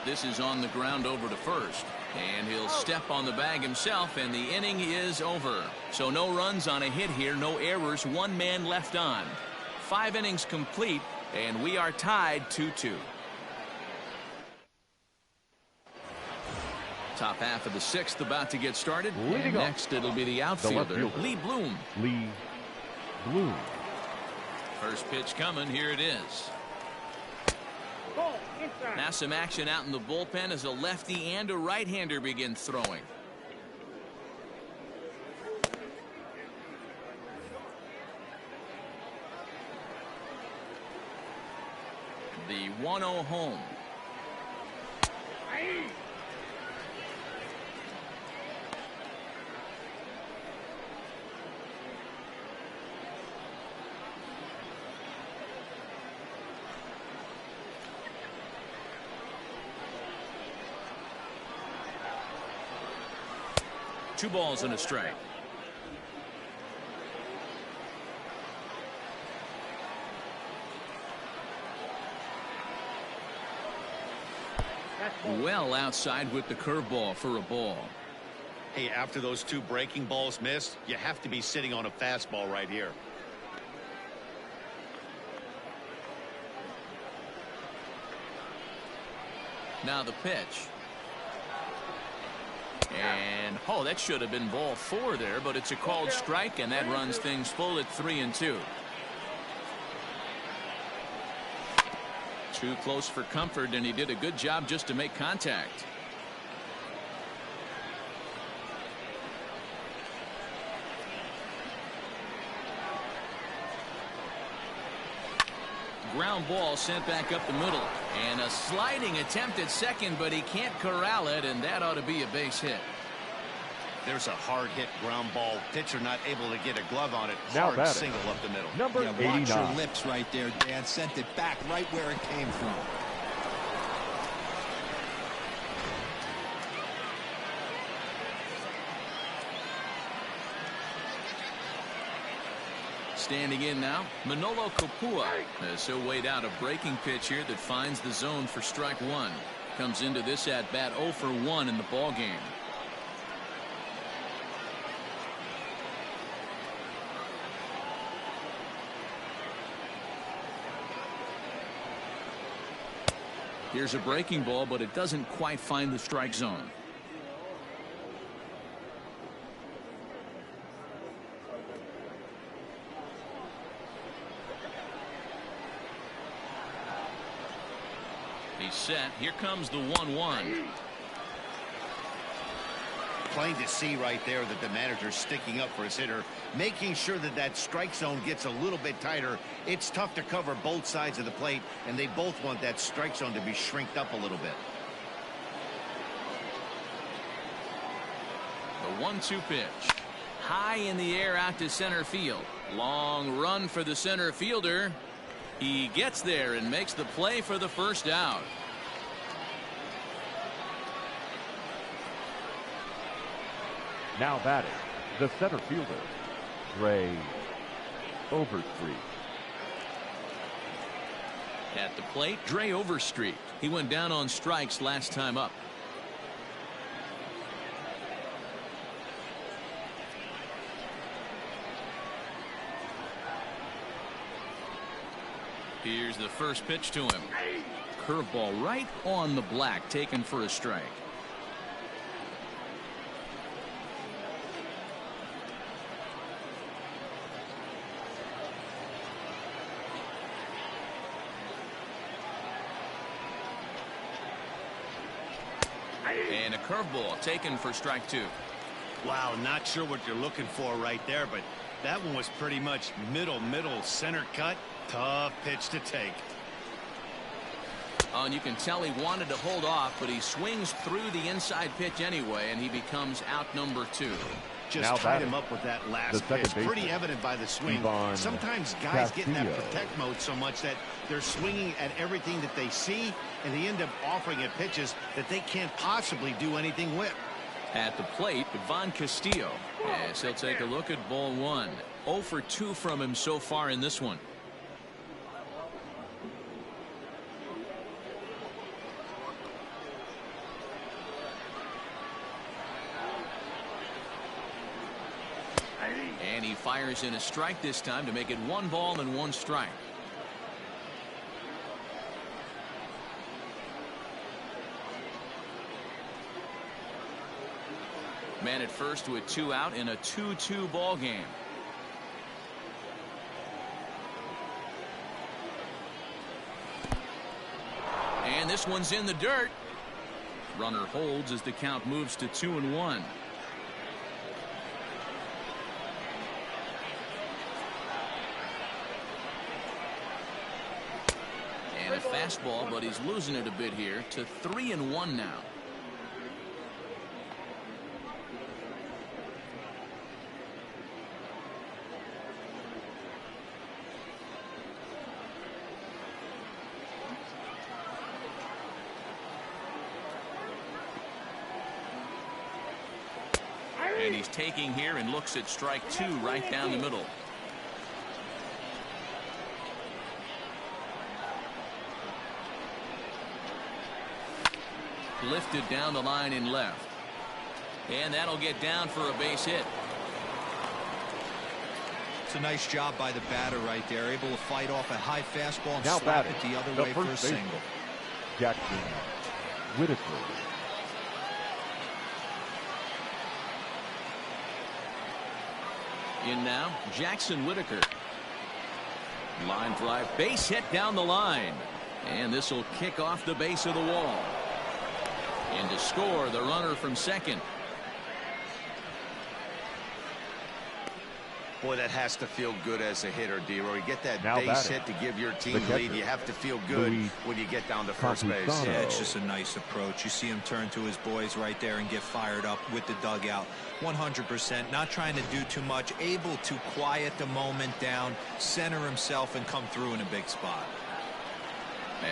This is on the ground over to first. And he'll step on the bag himself, and the inning is over. So no runs on a hit here, no errors, 1 man left on. 5 innings complete, and we are tied 2-2. Top half of the 6th about to get started. And next it'll be the outfielder, Lee Bloom. Lee Bloom. First pitch coming. Here it is. Now some action out in the bullpen as a lefty and a right-hander begin throwing. The 1-0 home. Two balls and a strike. Well outside with the curveball for a ball. Hey, after those two breaking balls missed, you have to be sitting on a fastball right here. Now the pitch. And, oh, that should have been ball 4 there, but it's a called strike, and that runs things full at 3-2. Too close for comfort, and he did a good job just to make contact. Ground ball sent back up the middle. And a sliding attempt at second, but he can't corral it, and that ought to be a base hit. There's a hard hit ground ball. Pitcher not able to get a glove on it. Now Hard single up the middle. Number 89. Watch your lips right there, Dan. Sent it back right where it came from. Standing in now, Manolo Kopua has he'll wait out a breaking pitch here that finds the zone for strike 1. Comes into this at bat 0 for 1 in the ball game. Here's a breaking ball, but it doesn't quite find the strike zone. He's set. Here comes the 1-1. Plain to see right there that the manager's sticking up for his hitter, making sure that that strike zone gets a little bit tighter. It's tough to cover both sides of the plate, and they both want that strike zone to be shrinked up a little bit. The 1-2 pitch. High in the air out to center field. Long run for the center fielder. He gets there and makes the play for the first out. Now batting, the center fielder, Ray Overstreet. At the plate, Dre Overstreet. He went down on strikes last time up. Here's the first pitch to him. Curveball right on the black, taken for a strike. And a curveball taken for strike 2. Wow, not sure what you're looking for right there, but that one was pretty much middle center cut. Tough pitch to take. Oh, and you can tell he wanted to hold off, but he swings through the inside pitch anyway, and he becomes out number 2. Just tied him up with that last pitch. Pretty evident by the swing. Sometimes guys get in that protect mode so much that they're swinging at everything that they see, and they end up offering at pitches that they can't possibly do anything with. At the plate, Ivan Castillo. Yes, he'll take a look at ball 1. 0 for 2 from him so far in this one. And he fires in a strike this time to make it 1 ball and 1 strike. Man at first with 2 out in a 2-2 ball game. And this one's in the dirt. Runner holds as the count moves to 2-1. And a fastball, but he's losing it a bit here to 3-1 now. And he's taking here and looks at strike 2 right down the middle. Lifted down the line in left. And that'll get down for a base hit. It's a nice job by the batter right there, able to fight off a high fastball and Now slap batting, it the other way for a single. Jackson Whitaker. In now, Jackson Whitaker. Line drive, base hit down the line. And this will kick off the base of the wall. And to score, the runner from second. Boy, that has to feel good as a hitter, D-Roy. You get that Now base batting, hit to give your team the lead. You have to feel good when you get down to first base. Campusano. Yeah, it's just a nice approach. You see him turn to his boys right there and get fired up with the dugout. 100%, not trying to do too much, able to quiet the moment down, center himself, and come through in a big spot.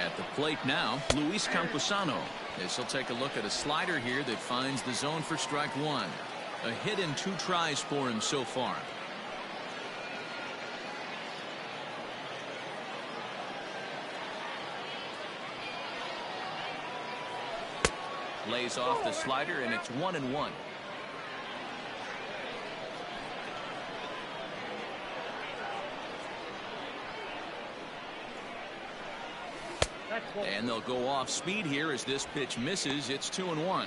At the plate now, Luis Campusano. As he'll take a look at a slider here that finds the zone for strike 1. A hit in 2 tries for him so far. Lays off the slider, and it's 1-1. And they'll go off speed here as this pitch misses. It's 2-1.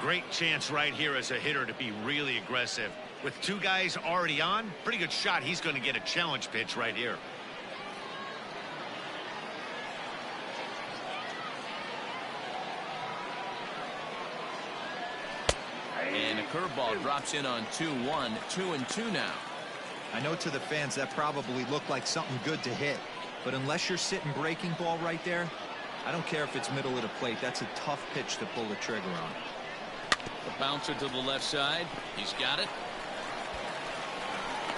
Great chance right here as a hitter to be really aggressive. With 2 guys already on, pretty good shot. He's going to get a challenge pitch right here. And a curveball drops in on 2-1. 2-2 now. I know to the fans that probably looked like something good to hit, but unless you're sitting breaking ball right there, I don't care if it's middle of the plate. That's a tough pitch to pull the trigger on. The bouncer to the left side. He's got it.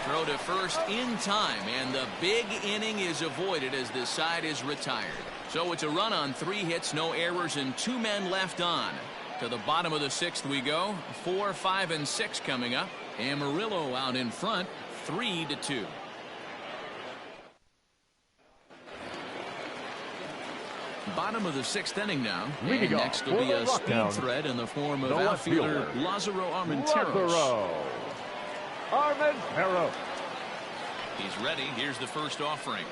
Throw to first in time, and the big inning is avoided as the side is retired. So it's a run on 3 hits, no errors, and 2 men left on. To the bottom of the 6th we go. 4, 5, and 6 coming up. Amarillo out in front, 3-2. Bottom of the 6th inning now. And next will be a speed threat in the form of outfielder Lázaro Armenteros. He's ready. Here's the first offering.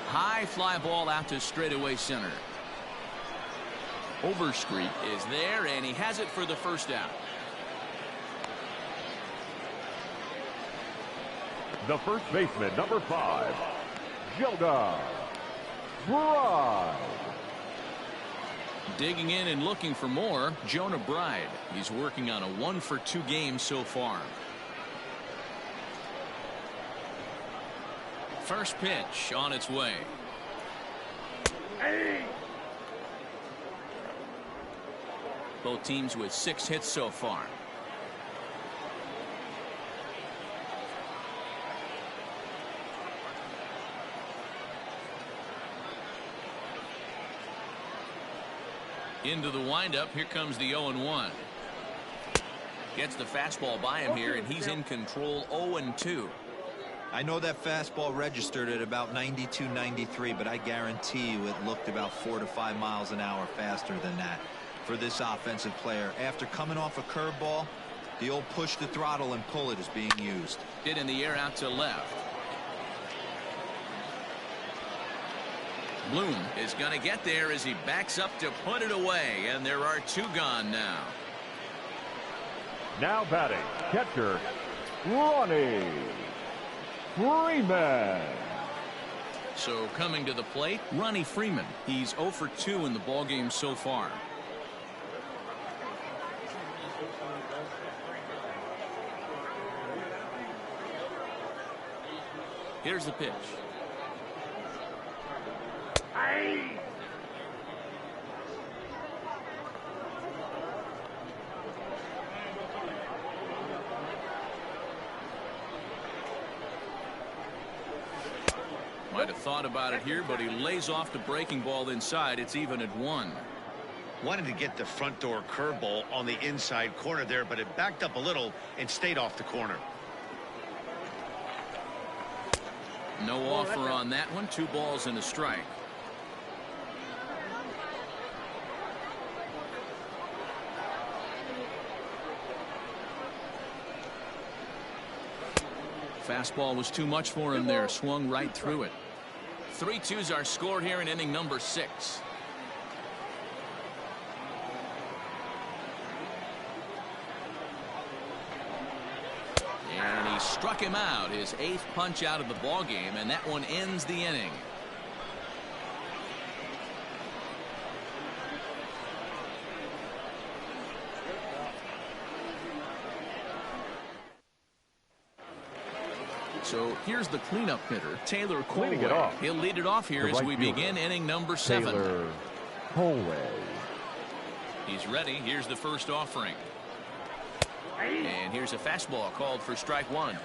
High fly ball out to straightaway center. Overstreet is there, and he has it for the first out. The first baseman, number 5, Jonah Bride. Digging in and looking for more, Jonah Bride. He's working on a 1-for-2 game so far. First pitch on its way. Both teams with 6 hits so far. Into the windup. Here comes the 0-1. Gets the fastball by him here, and he's in control. 0-2. I know that fastball registered at about 92, 93, but I guarantee you it looked about 4 to 5 miles an hour faster than that for this offensive player. After coming off a curveball, the old push the throttle and pull it is being used. Hit in the air out to left. Bloom is going to get there as he backs up to put it away, and there are 2 gone now. Now batting, catcher Ronnie Freeman. So coming to the plate, Ronnie Freeman. He's 0-for-2 in the ballgame so far. Here's the pitch. Might have thought about it here, but he lays off the breaking ball inside. It's even at 1. Wanted to get the front door curveball on the inside corner there, but it backed up a little and stayed off the corner. No offer on that one. 2 balls and a strike. Fastball was too much for him there. Swung right through it. 3-2s are scored here in inning number 6. And he struck him out, his 8th punch out of the ball game, and that one ends the inning. So here's the cleanup hitter, Taylor Colway. He'll lead it off here as we begin inning number 7. Taylor Colway. He's ready. Here's the first offering. And here's a fastball called for strike 1.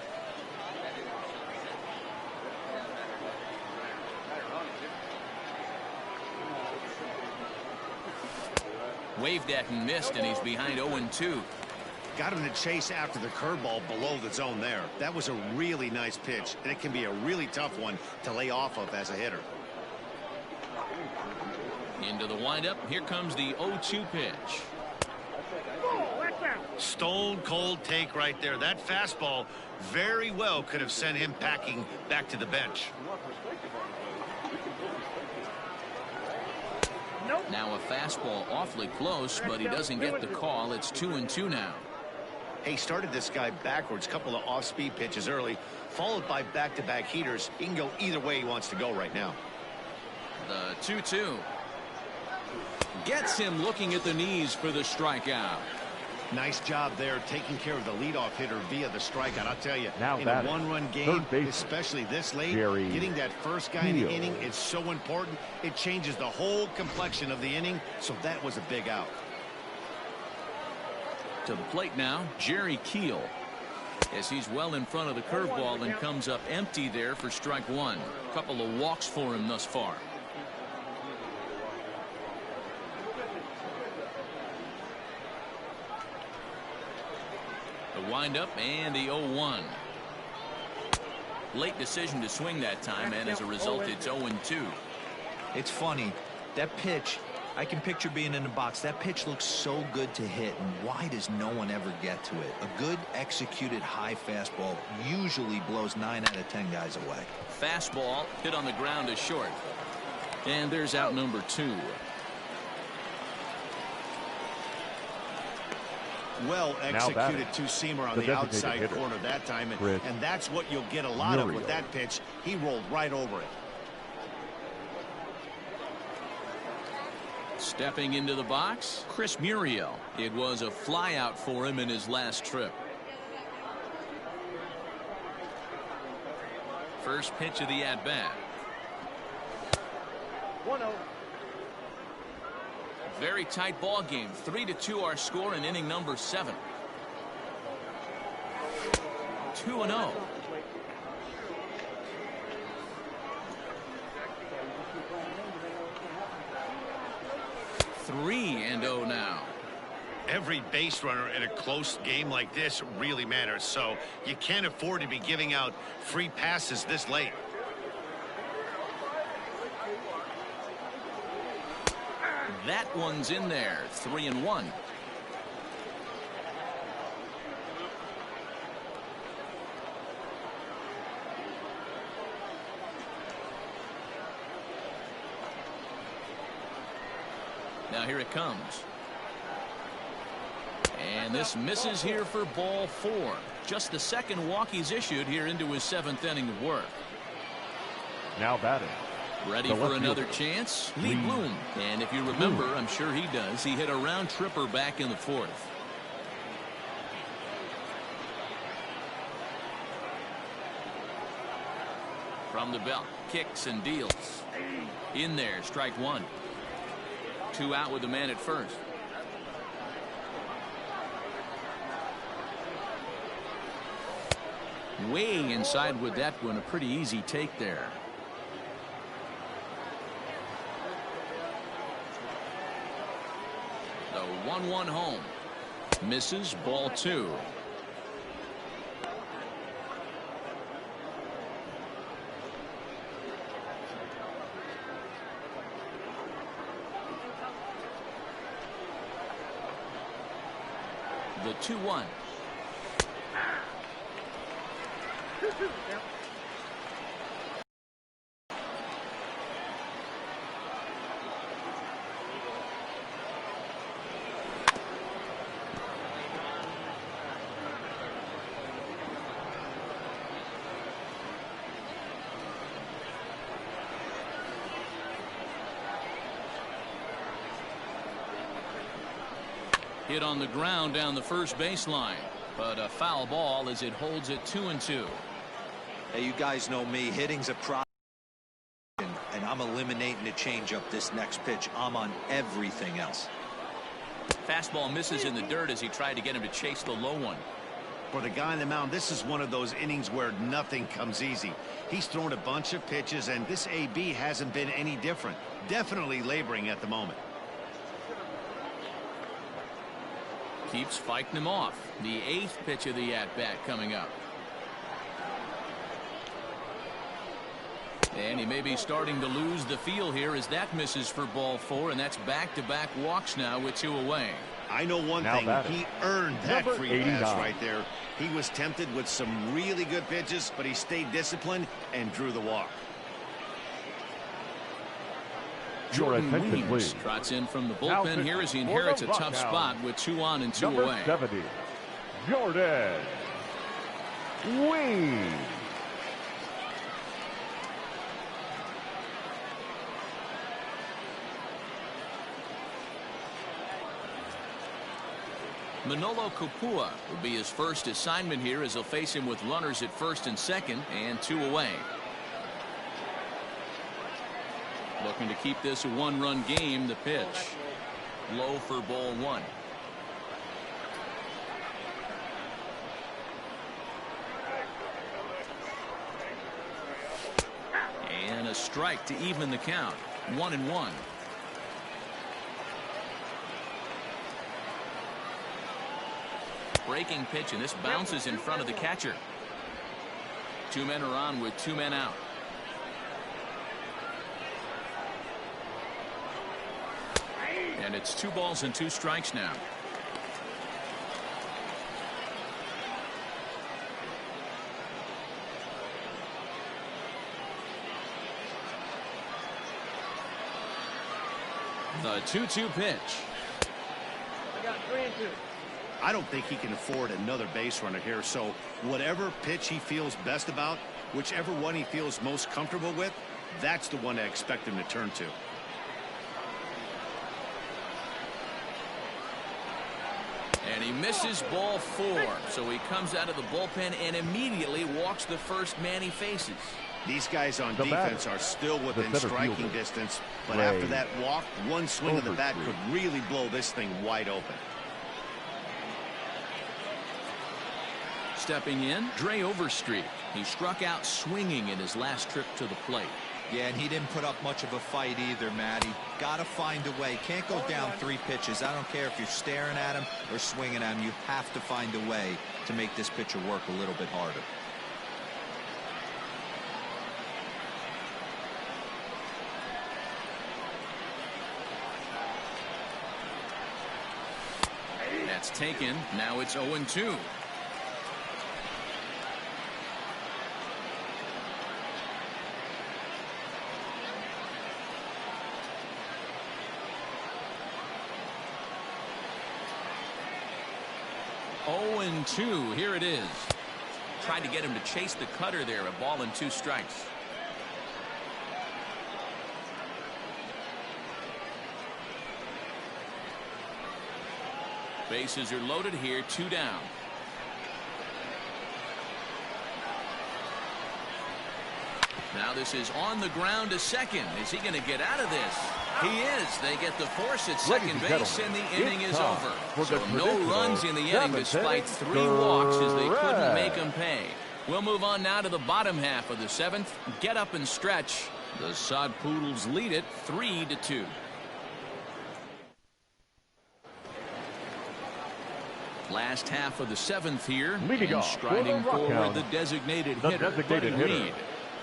Waved at and missed, and he's behind 0-2. Got him to chase after the curveball below the zone there. That was a really nice pitch, and it can be a really tough one to lay off of as a hitter. Into the windup. Here comes the 0-2 pitch. Stone cold take right there. That fastball very well could have sent him packing back to the bench. Now a fastball awfully close, but he doesn't get the call. It's 2-2 now. He started this guy backwards, couple of off-speed pitches early, followed by back-to-back heaters. He can go either way he wants to go right now. The 2-2 gets him looking at the knees for the strikeout. Nice job there, taking care of the leadoff hitter via the strikeout. I'll tell you, now in a one-run game, especially this late, getting that first guy in the inning is so important. It changes the whole complexion of the inning, so that was a big out. To the plate now, Jerry Keel, as he's well in front of the curveball and comes up empty there for strike 1. Couple of walks for him thus far. The windup and the 0-1. Late decision to swing that time, and as a result, it's 0-2. It's funny, that pitch, I can picture being in the box. That pitch looks so good to hit, and why does no one ever get to it? A good executed high fastball usually blows 9 out of 10 guys away. Fastball hit on the ground is short, and there's out number 2. Well executed two-seamer on the outside corner that time, and that's what you'll get a lot of with that pitch. He rolled right over it. Stepping into the box, Chris Muriel. It was a flyout for him in his last trip. First pitch of the at-bat. 1-0. Very tight ball game. 3-2 our score in inning number 7. 2-0. Three and 0 now. Every base runner in a close game like this really matters, so you can't afford to be giving out free passes this late. That one's in there. 3-1. Now here it comes. And this misses here for ball 4. Just the second walk he's issued here into his 7th inning of work. Now batting. Ready for another chance? Lee Bloom. And if you remember, I'm sure he does, he hit a round tripper back in the 4th. From the belt, kicks and deals. In there, strike one. 2 out with the man at first. Way inside with that one. A pretty easy take there. The 1-1 home. Misses, ball 2. The 2-1. Hit on the ground down the first baseline, but a foul ball as it holds it 2-2. Hey, you guys know me. Hitting's a problem, and I'm eliminating the changeup this next pitch. I'm on everything else. Fastball misses in the dirt as he tried to get him to chase the low one. For the guy on the mound, this is one of those innings where nothing comes easy. He's thrown a bunch of pitches, and this AB hasn't been any different. Definitely laboring at the moment. Keeps fighting him off. The 8th pitch of the at-bat coming up. And he may be starting to lose the feel here as that misses for ball 4, and that's back-to-back walks now with 2 away. I know one thing. He earned that free pass right there. He was tempted with some really good pitches, but he stayed disciplined and drew the walk. Jordan Weems trots in from the bullpen here as he inherits a tough spot with 2 on and 2 away. 70, Jordan Weems. Manolo Kopua will be his first assignment here as he'll face him with runners at first and second and 2 away. Looking to keep this a 1-run game. The pitch low for ball 1. And a strike to even the count. 1-1. Breaking pitch, and this bounces in front of the catcher. 2 men are on with 2 men out. And it's 2 balls and 2 strikes now. The 2-2 pitch. I got 3 and 2. I don't think he can afford another base runner here, so whatever pitch he feels best about, whichever one he feels most comfortable with, that's the one I expect him to turn to. And he misses ball 4, so he comes out of the bullpen and immediately walks the first man he faces. These guys on defense are still within striking distance, but after that walk, one swing of the bat could really blow this thing wide open. Stepping in, Dre Overstreet. He struck out swinging in his last trip to the plate. Yeah, and he didn't put up much of a fight either, Matty. Got to find a way. Can't go down 3 pitches. I don't care if you're staring at him or swinging at him. You have to find a way to make this pitcher work a little bit harder. That's taken. Now it's 0-2. Here it is. Tried to get him to chase the cutter there. A ball and 2 strikes. Bases are loaded here. 2 down. Now this is on the ground to second. Is he going to get out of this? He is. They get the force at second base, and the inning is over. So no runs in the inning despite 3 walks as they couldn't make them pay. We'll move on now to the bottom half of the 7th. Get up and stretch. The Sod Poodles lead it 3-2. Last half of the 7th here. Leading and off striding for the forward, Rockhounds, the designated hitter.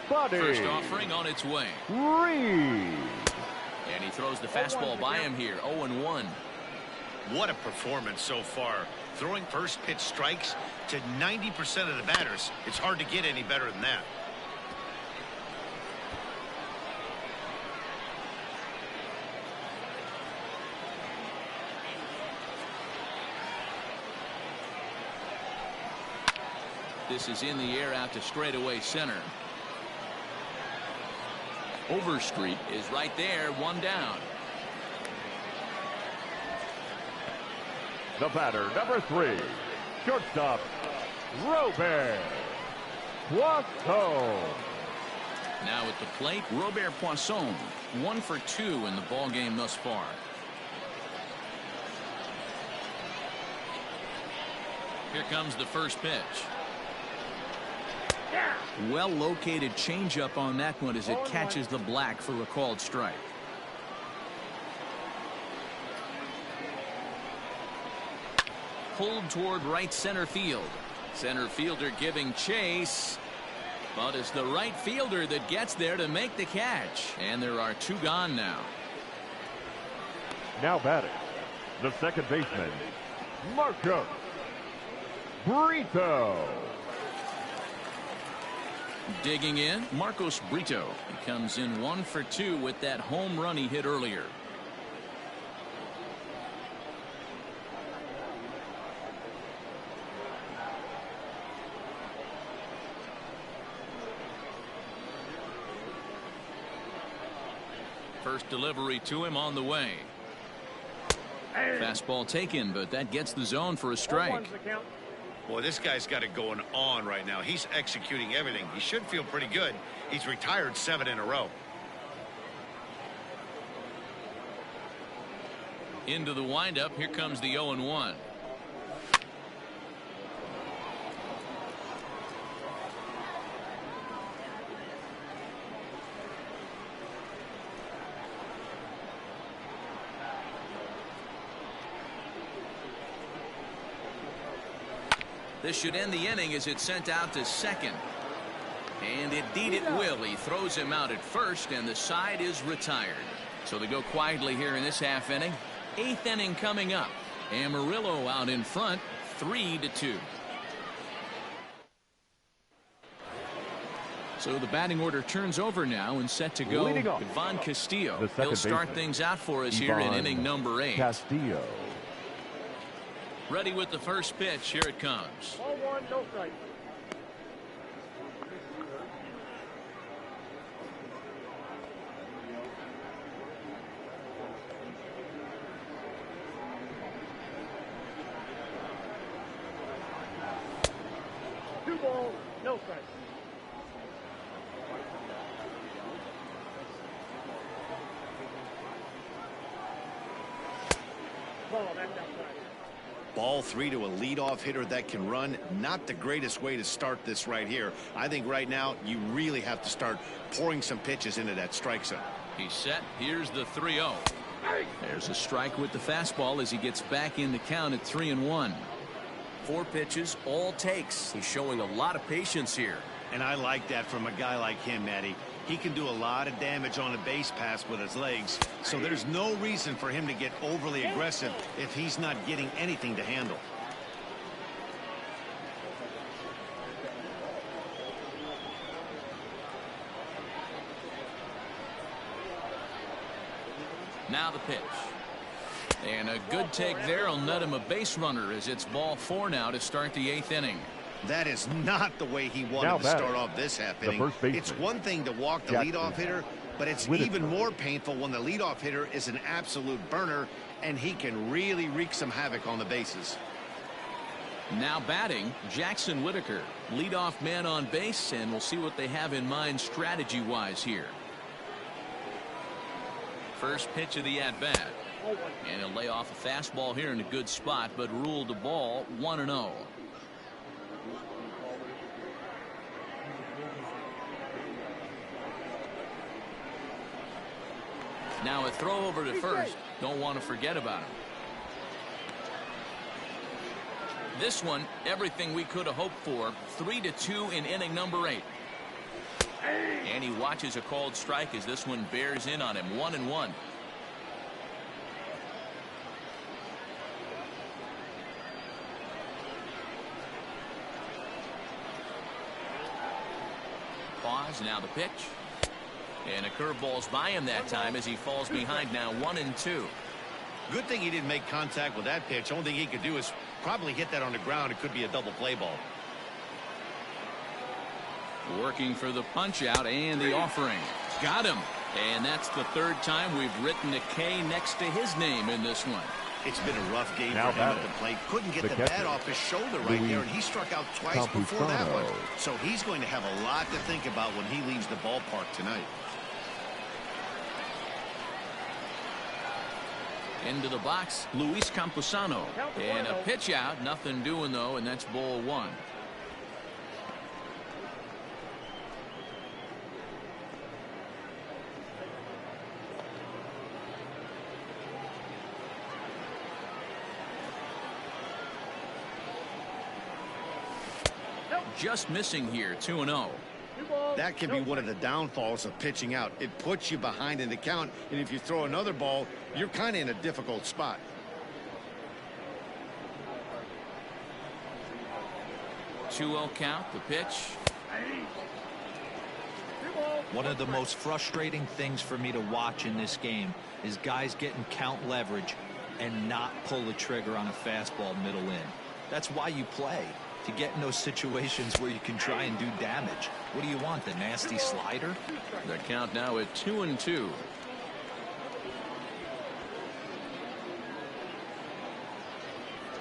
Buddy. First offering on its way. Reed. And he throws the fastball by him here. 0-1. What a performance so far. Throwing first pitch strikes to 90% of the batters. It's hard to get any better than that. This is in the air out to straightaway center. Overstreet is right there, 1 down. The batter, number 3, shortstop, Robert Poisson. Now at the plate, Robert Poisson, 1 for 2 in the ball game thus far. Here comes the first pitch. Well located changeup on that one as it catches the black for a called strike. Pulled toward right center field. Center fielder giving chase. But it's the right fielder that gets there to make the catch. And there are 2 gone now. Now batting, the second baseman, Marcos Brito. Digging in, Marcos Brito. He comes in 1 for 2 with that home run he hit earlier. First delivery to him on the way. Fastball taken, but that gets the zone for a strike. Boy, this guy's got it going on right now. He's executing everything. He should feel pretty good. He's retired 7 in a row. Into the windup. Here comes the 0-1. This should end the inning as it's sent out to second. And indeed it will. He throws him out at first, and the side is retired. So they go quietly here in this half inning. 8th inning coming up. Amarillo out in front, 3-2. So the batting order turns over now and set to go. Ivan Castillo. He'll start things out for us here in inning number 8. Castillo. Ready with the first pitch. Here it comes. 0-1, no strike. Two balls, no strike. Ball, that's outside. Ball 3 to a leadoff hitter that can run. Not the greatest way to start this right here. I think right now you really have to start pouring some pitches into that strike zone. He's set. Here's the 3-0. There's a strike with the fastball as he gets back in the count at 3-1. 4 pitches, all takes. He's showing a lot of patience here. And I like that from a guy like him, Matty. He can do a lot of damage on a base pass with his legs, so there's no reason for him to get overly aggressive if he's not getting anything to handle. Now the pitch. And a good take there will net him a base runner as it's ball 4 now to start the 8th inning. That is not the way he wanted to start off this half inning. It's one thing to walk the leadoff hitter, but it's even more painful when the leadoff hitter is an absolute burner and he can really wreak some havoc on the bases. Now batting, Jackson Whitaker, leadoff man on base, and we'll see what they have in mind strategy-wise here. First pitch of the at-bat. And he'll lay off a fastball here in a good spot, but ruled the ball 1-0. Now a throw over to first. Don't want to forget about him. This one, everything we could have hoped for. 3-2 in inning number 8. And he watches a called strike as this one bears in on him. 1-1. Pause, now the pitch. And a curveball's by him that time as he falls behind now 1-2. Good thing he didn't make contact with that pitch. Only thing he could do is probably hit that on the ground. It could be a double play ball. Working for the punch out and the offering. Got him. And that's the third time we've written a K next to his name in this one. It's been a rough game Now for him at the plate. Couldn't get the bat off his shoulder right there, and he struck out twice before that one. So he's going to have a lot to think about when he leaves the ballpark tonight. Into the box, Luis Campusano. And a pitch out. Nothing doing, though, and that's ball 1. Just missing here, 2-0. That can be one of the downfalls of pitching out. It puts you behind in the count, and if you throw another ball, you're kind of in a difficult spot. Two-0 count, the pitch. One of the most frustrating things for me to watch in this game is guys getting count leverage and not pull the trigger on a fastball middle in. That's why you play, to get in those situations where you can try and do damage. What do you want, the nasty slider? The count now at 2-2.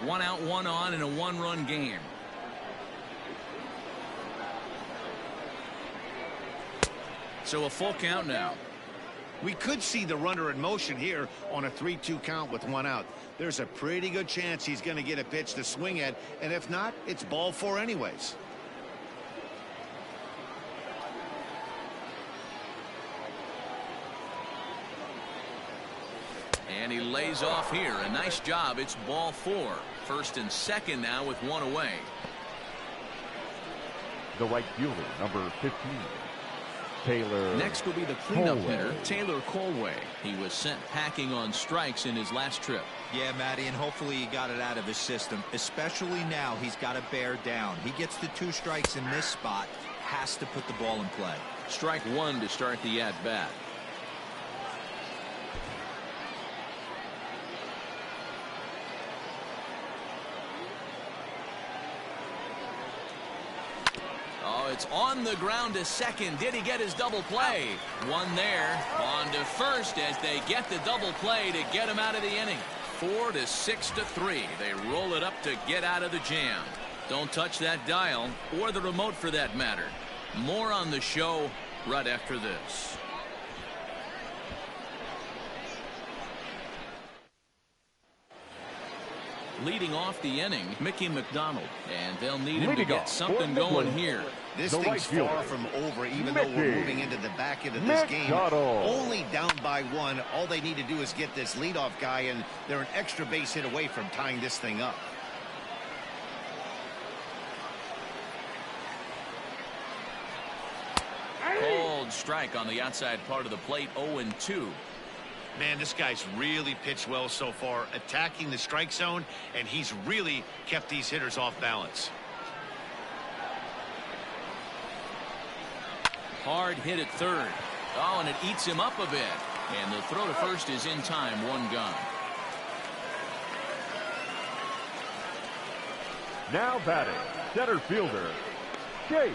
One out, one on in a one-run game. So a full count now. We could see the runner in motion here on a 3-2 count with 1 out. There's a pretty good chance he's going to get a pitch to swing at, and if not, it's ball 4 anyways. And he lays off here. A nice job. It's ball 4. First and second now with 1 away. The right fielder, number 15. Taylor. Next will be the cleanup hitter, Taylor Colway. He was sent packing on strikes in his last trip. Yeah, Matty, and hopefully he got it out of his system. Especially now, he's got to bear down. He gets the 2 strikes in this spot, has to put the ball in play. Strike 1 to start the at-bat. It's on the ground to second. Did he get his double play? One there. On to first as they get the double play to get him out of the inning. 4 to 6-3. They roll it up to get out of the jam. Don't touch that dial or the remote for that matter. More on the show right after this. Leading off the inning, Mickey McDonald, and they'll need him to get something going here. This thing's far from over, even though we're moving into the back end of this game. Only down by 1. All they need to do is get this leadoff guy, and they're an extra base hit away from tying this thing up. Cold strike on the outside part of the plate, 0-2. Man, this guy's really pitched well so far, attacking the strike zone, and he's really kept these hitters off balance. Hard hit at third. Oh, and it eats him up a bit. And the throw to first is in time. 1 gone. Now batting, center fielder, Chase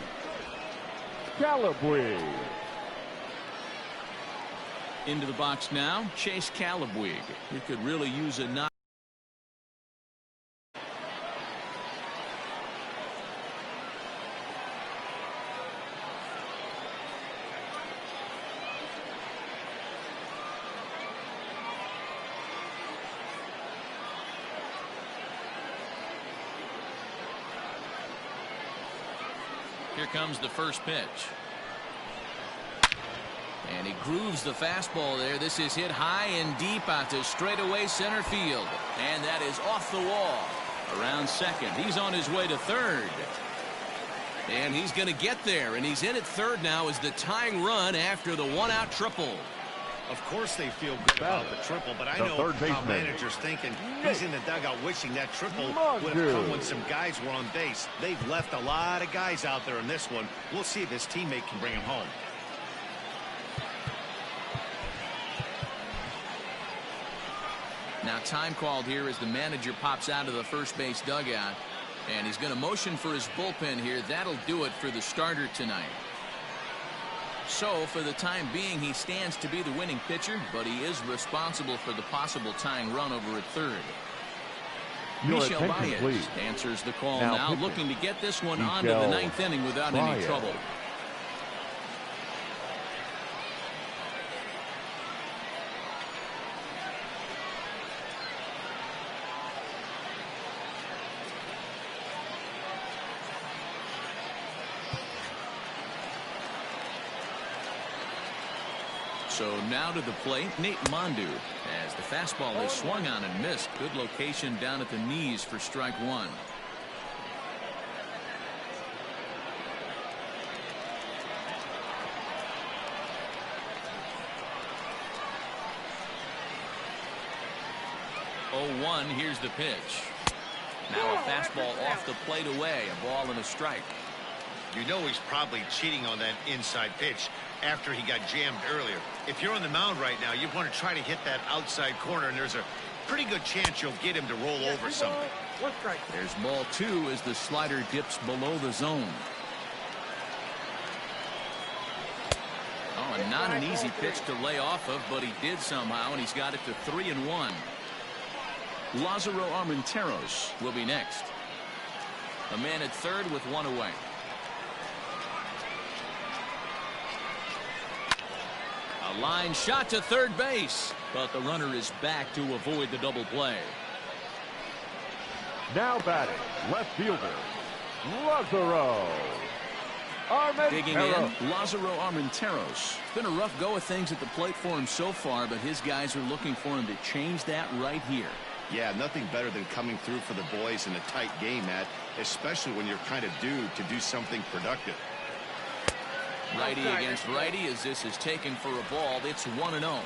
Calabwig. Into the box now, Chase Calabwig. He could really use a knock. comes the first pitch. And he grooves the fastball there. This is hit high and deep out to straightaway center field. And that is off the wall. Around second. He's on his way to third. And he's going to get there. And he's in at third now as the tying run after the one-out triple. Of course they feel good about the triple, but I know how managers thinking. He's in the dugout wishing that triple would have come when some guys were on base. They've left a lot of guys out there in this one. We'll see if his teammate can bring him home. Now time called here as the manager pops out of the first base dugout. And he's going to motion for his bullpen here. That'll do it for the starter tonight. So for the time being, he stands to be the winning pitcher, but he is responsible for the possible tying run over at third. Michel Baez answers the call now, looking to get this one onto the ninth inning without any trouble. So now to the plate, Nate Mondu, as the fastball is swung on and missed. Good location down at the knees for strike one. Oh, 1, here's the pitch. Now a fastball off the plate away, a ball and a strike. You know he's probably cheating on that inside pitch after he got jammed earlier. If you're on the mound right now, you want to try to hit that outside corner, and there's a pretty good chance you'll get him to roll over something. There's ball 2 as the slider dips below the zone. Oh, and not an easy pitch to lay off of, but he did somehow, and he's got it to 3-1. Lázaro Armenteros will be next. A man at third with one away. A line shot to third base, but the runner is back to avoid the double play. Now batting, left fielder, Lázaro Armenteros. Digging in, Lázaro Armenteros. It's been a rough go of things at the plate for him so far, but his guys are looking for him to change that right here. Yeah, nothing better than coming through for the boys in a tight game, Matt, especially when you're kind of due to do something productive. Righty against righty as this is taken for a ball. It's 1-0.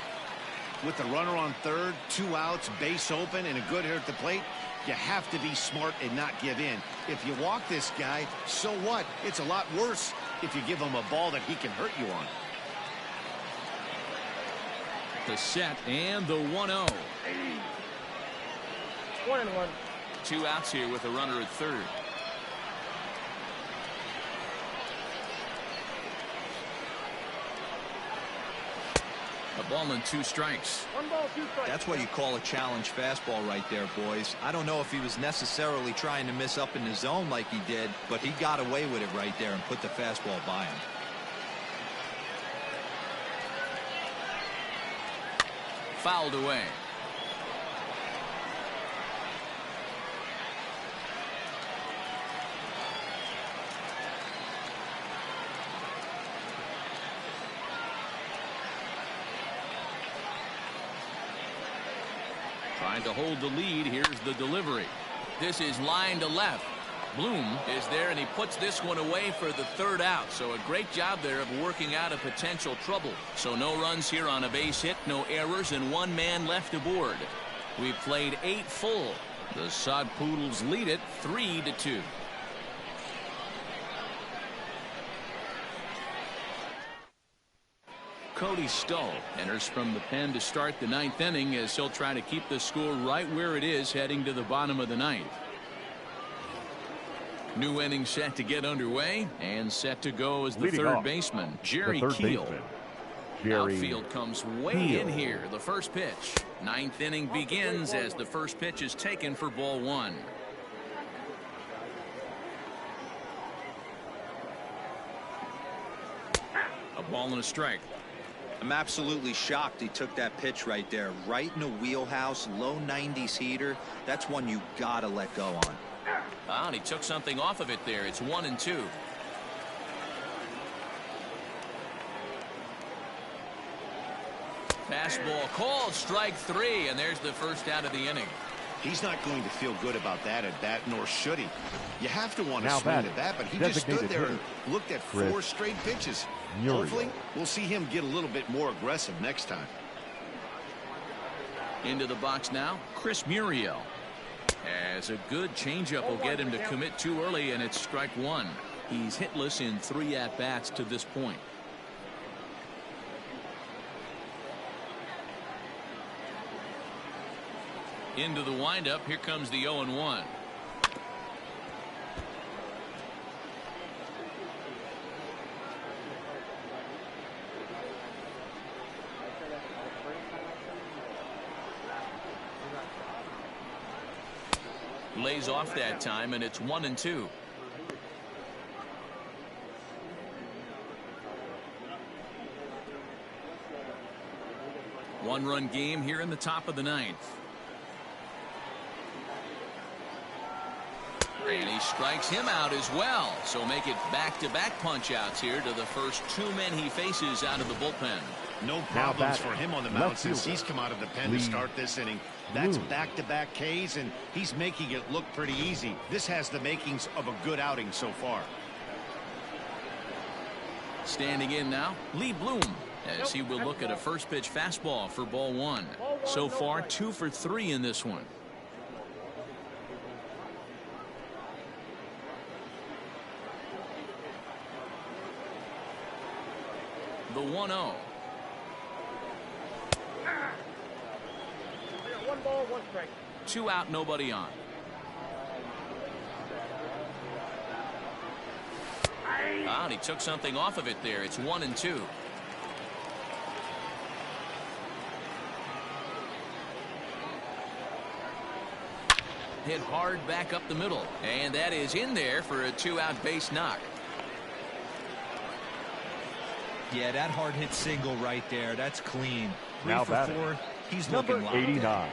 With the runner on third, 2 outs, base open, and a good hitter at the plate, you have to be smart and not give in. If you walk this guy, so what? It's a lot worse if you give him a ball that he can hurt you on. The set and the 1-0. 1-1. 2 outs here with a runner at third. A ball and 2 strikes. 1 ball, 2 strikes. That's what you call a challenge fastball right there, boys. I don't know if he was necessarily trying to miss up in the zone like he did, but he got away with it right there and put the fastball by him. Fouled away. Trying to hold the lead. Here's the delivery. This is line to left. Bloom is there, and he puts this one away for the 3rd out. So a great job there of working out a potential trouble. So no runs here on a base hit, no errors, and 1 man left aboard. We've played 8 full. The Sod Poodles lead it 3-2. Cody Stull enters from the pen to start the 9th inning as he'll try to keep the score right where it is heading to the bottom of the 9th. New inning set to get underway and set to go as the third baseman, Jerry Keel. Outfield comes way in here. The first pitch. 9th inning begins as the first pitch is taken for ball 1. A ball and a strike. I'm absolutely shocked he took that pitch right there. Right in the wheelhouse, low 90s heater. That's one you gotta let go on. And he took something off of it there. It's 1-2. Fastball called, strike 3, and there's the first out of the inning. He's not going to feel good about that at bat, nor should he. You have to want to swing at that, but he just stood there and looked at 4 straight pitches. Hopefully, we'll see him get a little bit more aggressive next time. Into the box now, Chris Muriel. As a good changeup will get him to commit too early, and it's strike 1. He's hitless in 3 at-bats to this point. Into the windup, here comes the 0-1. Lays off that time, and it's 1-2. One-run game here in the top of the 9th. And he strikes him out as well. So make it back-to-back punch-outs here to the first 2 men he faces out of the bullpen. No problems for him on the mound since he's come out of the pen to start this inning. That's back-to-back Ks, and he's making it look pretty easy. This has the makings of a good outing so far. Standing in now, Lee Bloom, as he will look at a first pitch fastball for ball 1. So far, 2 for 3 in this one. The 1-0. 1 ball, 1 strike. 2 out, nobody on. Ah, and he took something off of it there. It's 1-2. Hit hard back up the middle, and that is in there for a 2-out base knock. Yeah, that hard hit single right there. That's clean. 3 Now for 4. He's looking locked 89.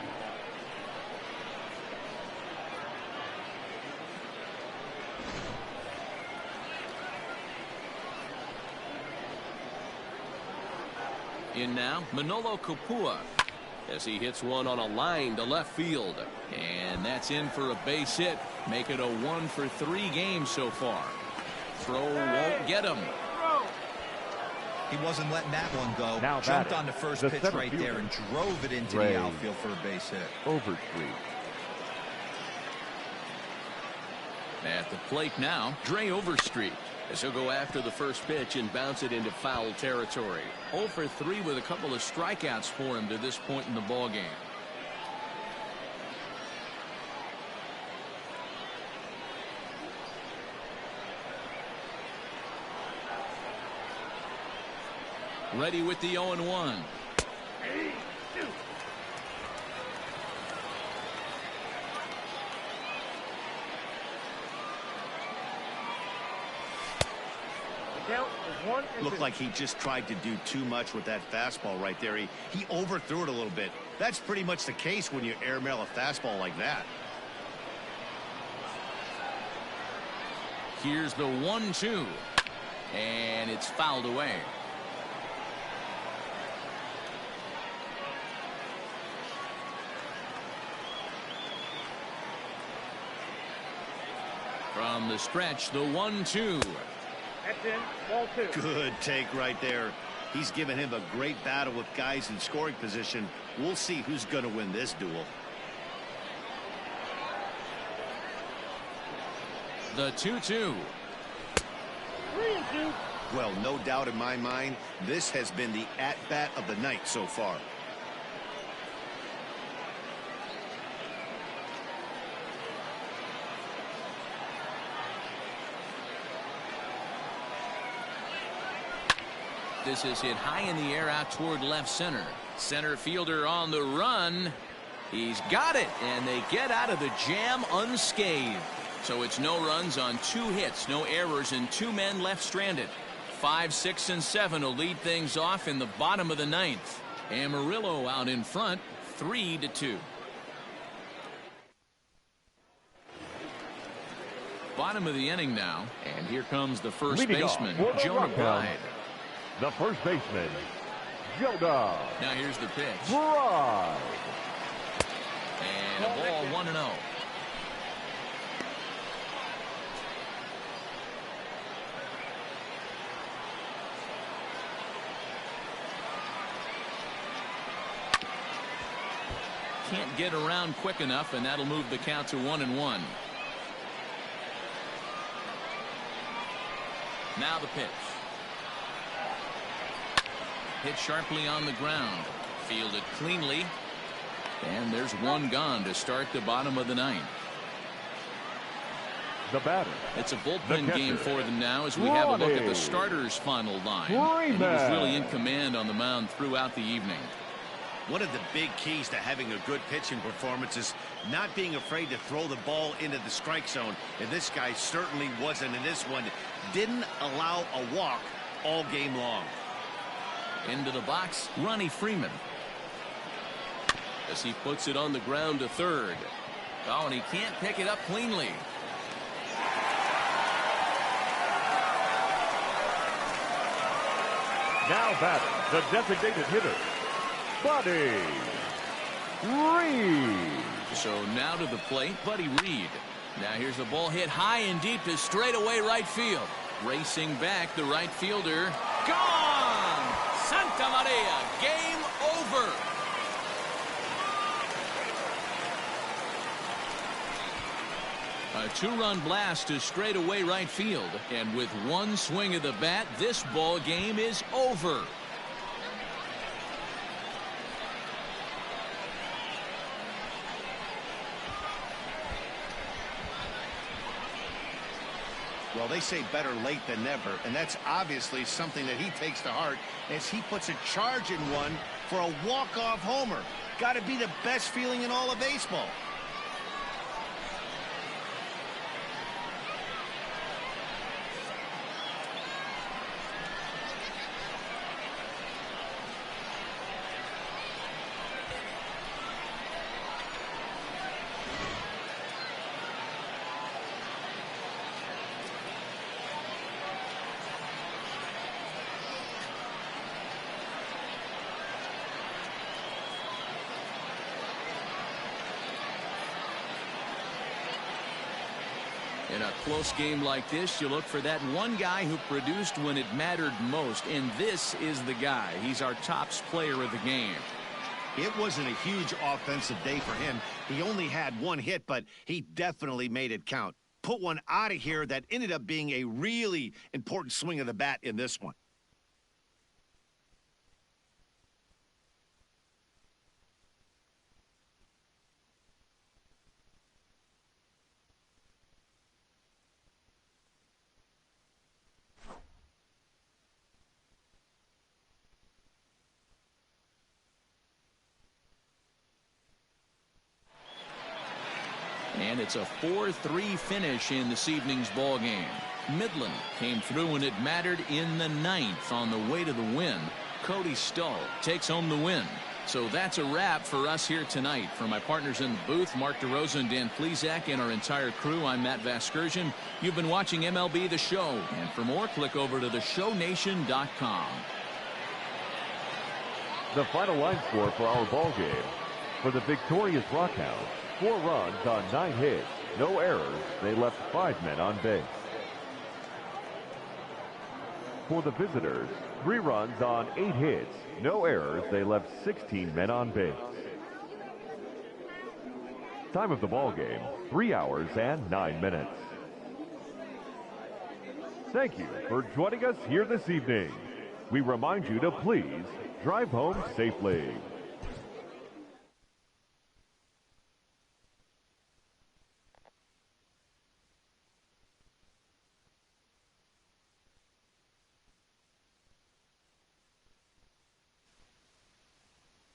In now, Manolo Capua, as he hits one on a line to left field. And that's in for a base hit. Make it a 1 for 3 game so far. Throw won't get him. He wasn't letting that one go. Now jumped on the first pitch right there and drove it into the outfield for a base hit. Overstreet. At the plate now, Dre Overstreet, as he'll go after the first pitch and bounce it into foul territory. 0 for 3 with a couple of strikeouts for him to this point in the ballgame. Ready with the 0-1. Looked like he just tried to do too much with that fastball right there. He overthrew it a little bit. That's pretty much the case when you airmail a fastball like that. Here's the 1-2. And it's fouled away. From the stretch, the 1-2. That's in, ball 2. Good take right there. He's given him a great battle with guys in scoring position. We'll see who's going to win this duel. The 2-2. 3-2. Well, no doubt in my mind, this has been the at-bat of the night so far. This is hit high in the air out toward left center. Center fielder on the run. He's got it, and they get out of the jam unscathed. So it's no runs on 2 hits, no errors, and 2 men left stranded. 5, 6, and 7 will lead things off in the bottom of the 9th. Amarillo out in front, 3-2. Bottom of the inning now, and here comes the first baseman, Jonah Bride. The first baseman, Jonah. Now here's the pitch. Drive. And a ball 1-0. Can't get around quick enough, and that'll move the count to 1-1. Now the pitch. Hit sharply on the ground. Fielded cleanly. And there's one gone to start the bottom of the ninth. The batter. It's a bullpen game for them now as we have a look at the starters' final line. And he was really in command on the mound throughout the evening. One of the big keys to having a good pitching performance is not being afraid to throw the ball into the strike zone. And this guy certainly wasn't in this one. Didn't allow a walk all game long. Into the box, Ronnie Freeman. As he puts it on the ground to third. Oh, and he can't pick it up cleanly. Now batting, the designated hitter, Buddy Reed. So now to the plate, Buddy Reed. Now here's the ball hit high and deep to straightaway right field. Racing back, the right fielder. Gone! Santa Maria, game over. A two-run blast to straightaway right field. And with one swing of the bat, this ball game is over. Well, they say better late than never, and that's obviously something that he takes to heart as he puts a charge in one for a walk-off homer. Got to be the best feeling in all of baseball. In a close game like this, you look for that one guy who produced when it mattered most, and this is the guy. He's our top player of the game. It wasn't a huge offensive day for him. He only had one hit, but he definitely made it count. Put one out of here that ended up being a really important swing of the bat in this one. And it's a 4-3 finish in this evening's ball game. Midland came through when it mattered in the ninth on the way to the win. Cody Stull takes home the win. So that's a wrap for us here tonight. For my partners in the booth, Mark DeRosa and Dan Plesac, and our entire crew, I'm Matt Vasgersian. You've been watching MLB The Show. And for more, click over to theshownation.com. The final line score for our ball game. For the victorious Rockhounds, 4 runs on 9 hits, no errors. They left 5 men on base. For the visitors, 3 runs on 8 hits, no errors. They left 16 men on base. Time of the ball game, 3 hours and 9 minutes. Thank you for joining us here this evening. We remind you to please drive home safely.